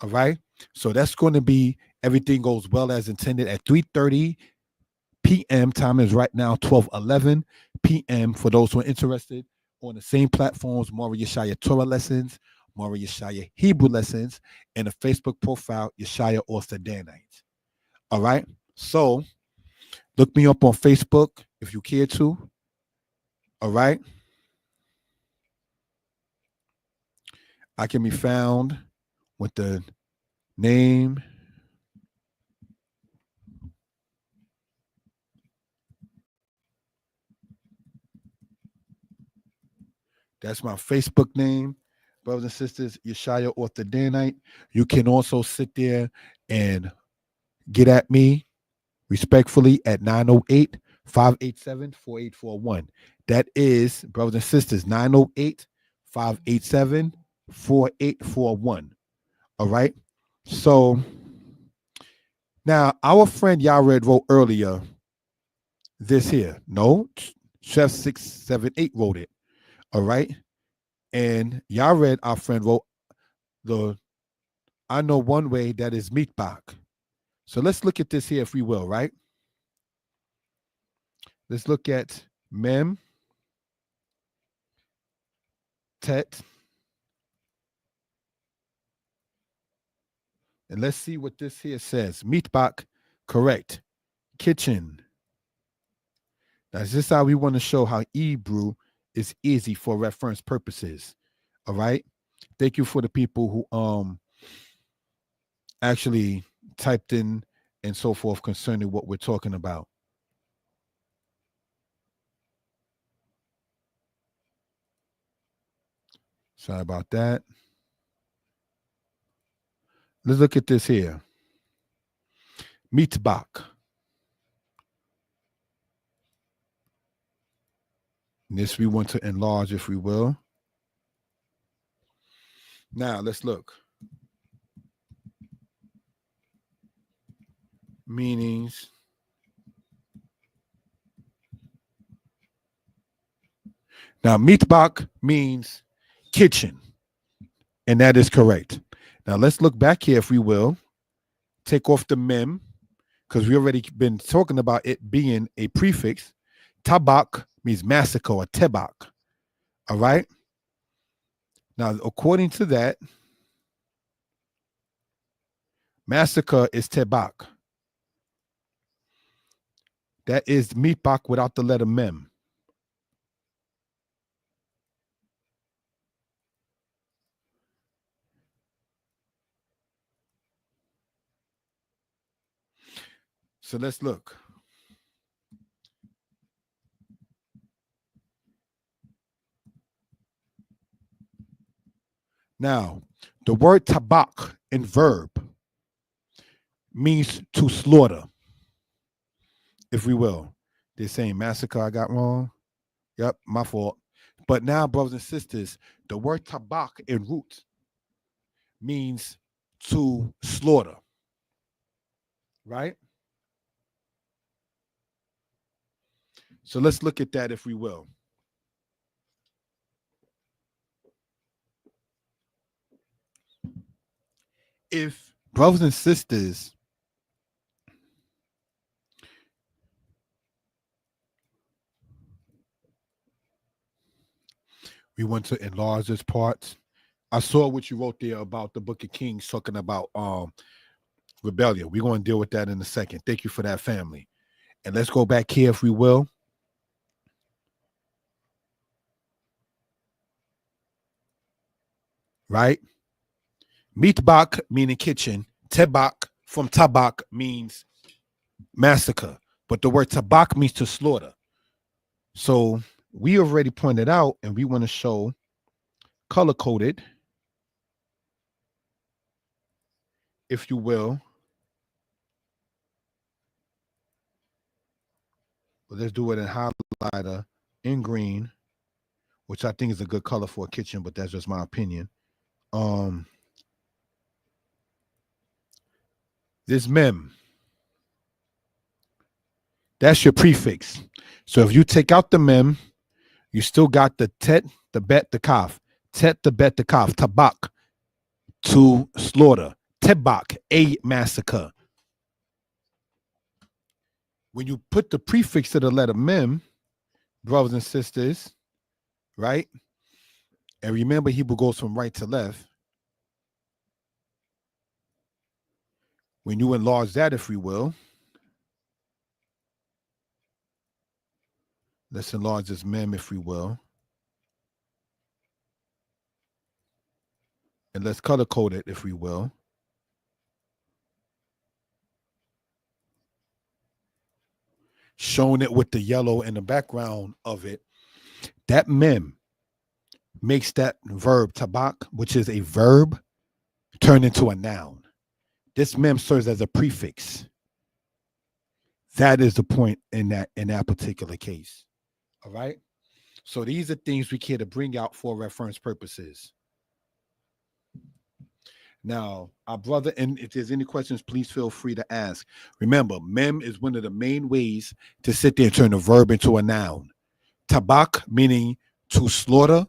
All right. So that's going to be, everything goes well as intended, at 3:30 p.m. Time is right now 12:11 p.m. For those who are interested, on the same platforms, Mora Yeshaya Torah lessons, Mora Yeshaya Hebrew lessons, and a Facebook profile, Yeshaya Author Danite. All right. So look me up on Facebook if you care to. All right. I can be found with the name that's my Facebook name, brothers and sisters, Yeshaya Author Danite. You can also sit there and get at me respectfully at 908-587-4841. That is, brothers and sisters, 908-587-4841. All right. So now our friend Yared wrote earlier this here. No, Chef 678 wrote it. All right. And Yared, our friend, wrote I know one way, that is meatbach. So let's look at this here, if we will, right? Let's look at Mem, Tet, and let's see what this here says. Meatbach, correct. Kitchen. Now, this is how we want to show how Hebrew is easy for reference purposes. All right. Thank you for the people who actually typed in and so forth concerning what we're talking about. Sorry about that. Let's look at this here. Mietbach. This we want to enlarge, if we will. Now let's look. Meanings. Now, Mietbach means kitchen, and that is correct. Now, let's look back here, if we will. Take off the mem, because we already been talking about it being a prefix. Tabak means massacre or tebak. All right. Now, according to that, massacre is tebak. That is Mietbach without the letter mem. So let's look. Now, the word tabak in verb means to slaughter, if we will. They're saying massacre I got wrong. Yep, my fault. But now, brothers and sisters, the word tabak in root means to slaughter, right? So let's look at that, if we will. If brothers and sisters we want to enlarge this part. I saw what you wrote there about the Book of Kings talking about rebellion. We're going to deal with that in a second. Thank you for that, family. And let's go back here, if we will. Right? Mietbach meaning kitchen. Tebak from tabak means massacre. But the word tabak means to slaughter. So we already pointed out, and we want to show color-coded, if you will. But let's do it in highlighter in green, which I think is a good color for a kitchen, but that's just my opinion. This mem, that's your prefix. So if you take out the mem, you still got the tet, the bet, the kaf. Tet, the bet, the kaf. Tabak, to slaughter. Tebak, a massacre. When you put the prefix to the letter mem, brothers and sisters, right? And remember, Hebrew goes from right to left. When you enlarge that, if we will, let's enlarge this mem, if we will. And let's color code it, if we will. Showing it with the yellow in the background of it. That mem makes that verb tabak, which is a verb, turn into a noun. This mem serves as a prefix. That is the point in that particular case. All right. So these are things we care to bring out for reference purposes. Now, our brother, and if there's any questions, please feel free to ask. Remember, mem is one of the main ways to sit there and turn a verb into a noun. Tabak, meaning to slaughter.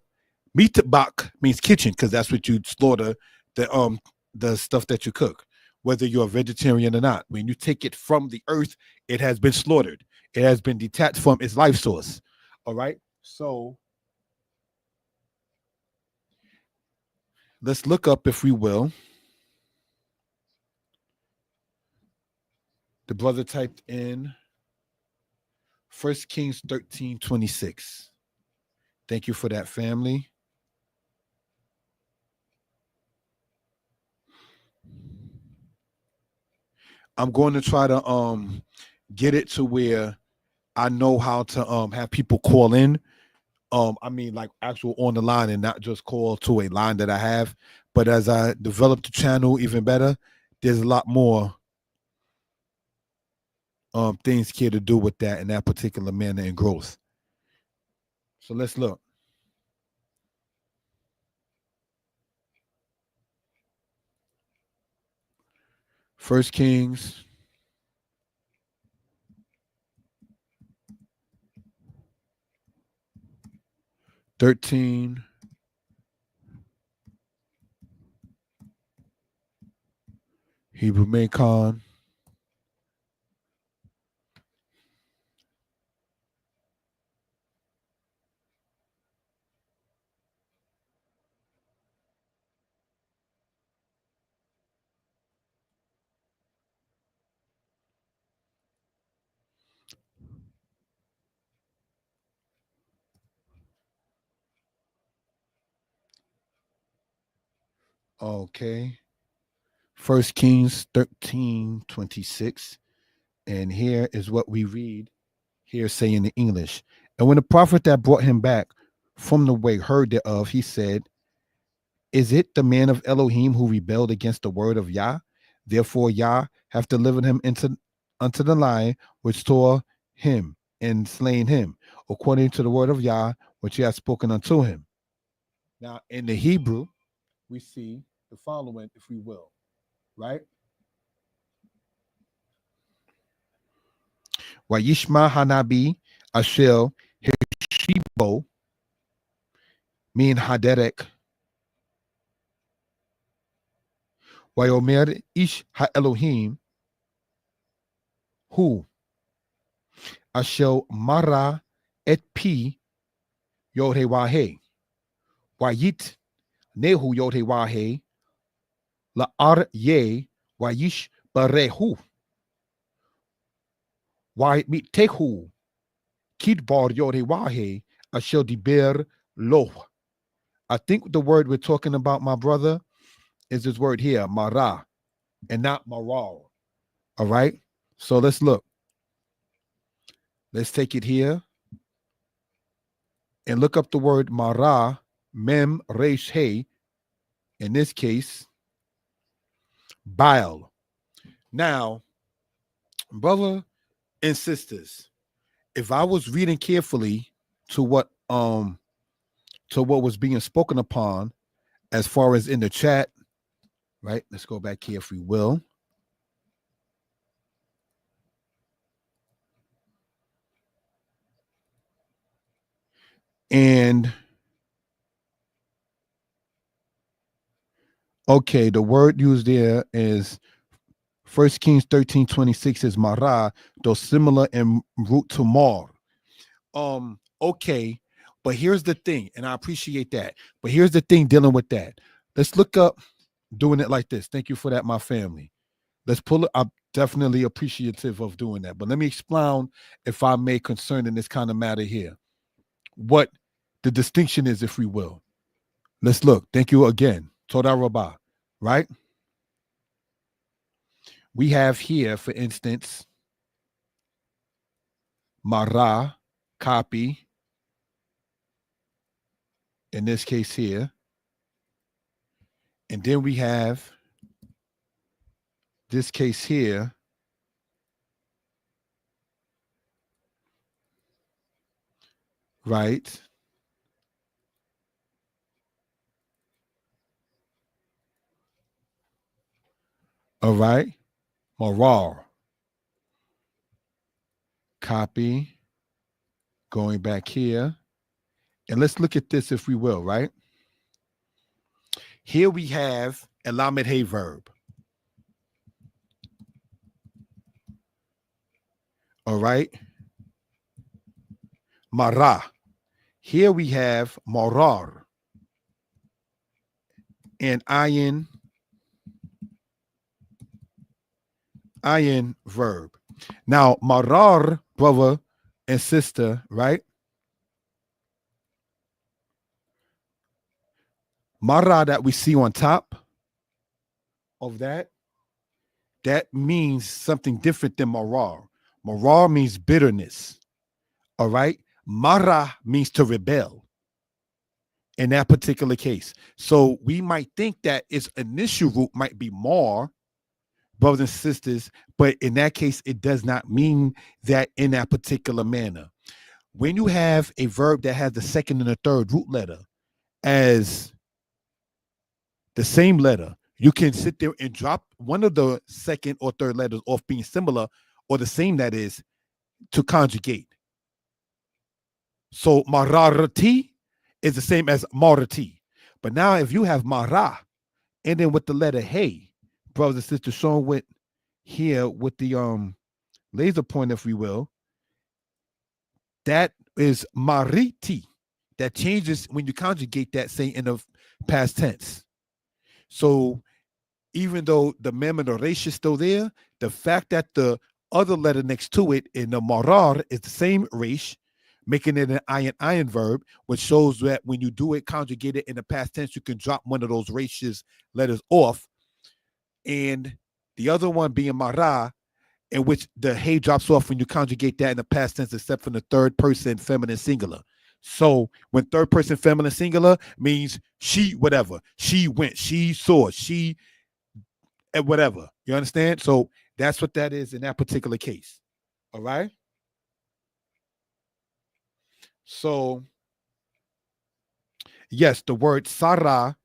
Mietbach means kitchen, because that's what you slaughter, the stuff that you cook, whether you're a vegetarian or not. When you take it from the earth, it has been slaughtered. It has been detached from its life source. All right. So let's look up, if we will. The brother typed in 1 Kings 13:26. Thank you for that, family. I'm going to try to get it to where I know how to have people call in. I mean like actual on the line and not just call to a line that I have. But as I develop the channel even better, there's a lot more things here to do with that in that particular manner and growth. So let's look. First Kings 13. Hebrew Macon. Okay. First Kings 13:26. And here is what we read here saying in English. And when the prophet that brought him back from the way heard thereof, he said, is it the man of Elohim who rebelled against the word of Yah? Therefore Yah hath delivered him into unto the lion, which tore him and slain him, according to the word of Yah, which he hath spoken unto him. Now, in the Hebrew, we see the following, if we will, right? Wayishma Hanabi Ashel Heshibo min Haderek Wayomer Ish Ha-Elohim Hu Ashel Mara Et Pi Yodhewahe Wayit Nehu Yodhewahe La'ar Ye Wayish Barehu Why Mitehu Kidbar Yodhewahe Ashel Diber Lo. I think the word we're talking about, my brother, is this word here, Mara, and not Maral. All right. So let's look. Let's take it here and look up the word Mara, Mem Resh He. In this case, Baal. Now, brother and sisters, if I was reading carefully to what was being spoken upon as far as in the chat, right? Let's go back here if we will. And okay, the word used there is 1 Kings 13:26 is Mara, though similar in root to Mar. Okay, but here's the thing, and I appreciate that. But here's the thing dealing with that. Let's look up doing it like this. Thank you for that, my family. Let's pull it. I'm definitely appreciative of doing that. But let me expound, if I may, concerning this kind of matter here. What the distinction is, if we will. Let's look. Thank you again. Toda Rabbah, right? We have here, for instance, Mara, copy. In this case here. And then we have this case here. Right. All right. Marar. Copy. Going back here. And let's look at this, if we will, right? Here we have a Lamed Hey verb. All right. Mara. Here we have Marar. And ayin verb. Now, Marar, brother and sister, right? Mara that we see on top of that that means something different than marar. Marar means bitterness. All right. Mara means to rebel in that particular case. So we might think that its initial root might be mar, brothers and sisters, but in that case, it does not mean that in that particular manner. When you have a verb that has the second and the third root letter as the same letter, you can sit there and drop one of the second or third letters off being similar or the same, that is, to conjugate. So mararati is the same as marati. But now if you have mara and then with the letter hey, brothers and sisters, shown with here with the laser point, if we will, that is mariti. That changes when you conjugate that, say, in the past tense. So even though the mem and the resh is still there, the fact that the other letter next to it in the marar is the same resh, making it an iron verb, which shows that when you do it, conjugate it in the past tense, you can drop one of those reshes letters off. And the other one being mara, in which the hey drops off when you conjugate that in the past tense, except for the third person feminine singular. So when third person feminine singular means she, whatever, she went, she saw, she, and whatever. You understand? So that's what that is in that particular case. All right. So yes, the word Sarah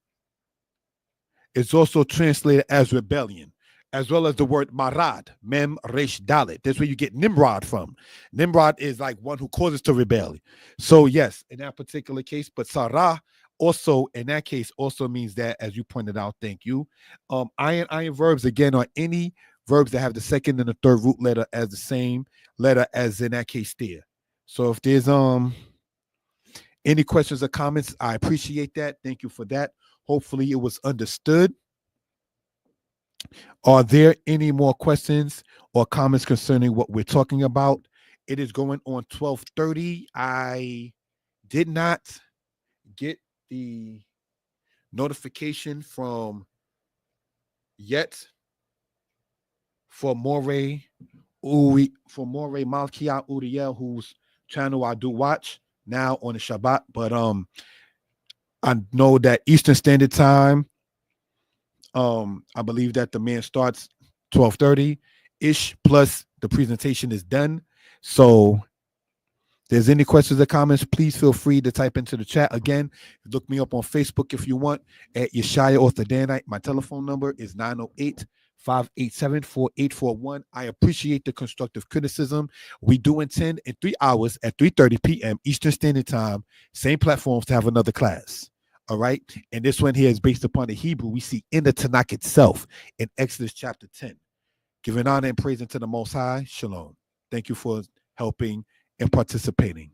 is also translated as rebellion, as well as the word Marad, Mem Resh Dalet. That's where you get Nimrod from. Nimrod is like one who causes to rebel. So yes, in that particular case, but Sarah also in that case also means that, as you pointed out, thank you. Iron verbs again are any verbs that have the second and the third root letter as the same letter as in that case there. So if there's any questions or comments, I appreciate that. Thank you for that. Hopefully it was understood. Are there any more questions or comments concerning what we're talking about? It is going on 12:30. I did not get the notification from yet for Moray Malkia Uriel, whose channel I do watch now on the Shabbat. But I know that Eastern Standard Time, I believe that the man starts 12:30 ish, plus the presentation is done. So if there's any questions or comments, please feel free to type into the chat. Again, look me up on Facebook if you want at Yeshaya Author Danite. My telephone number is 908-587-4841. I appreciate the constructive criticism. We do intend in 3 hours at 3:30 p.m. Eastern Standard Time, same platforms, to have another class. All right. And this one here is based upon the Hebrew we see in the Tanakh itself in Exodus chapter 10. Giving honor and praise unto the Most High. Shalom. Thank you for helping and participating.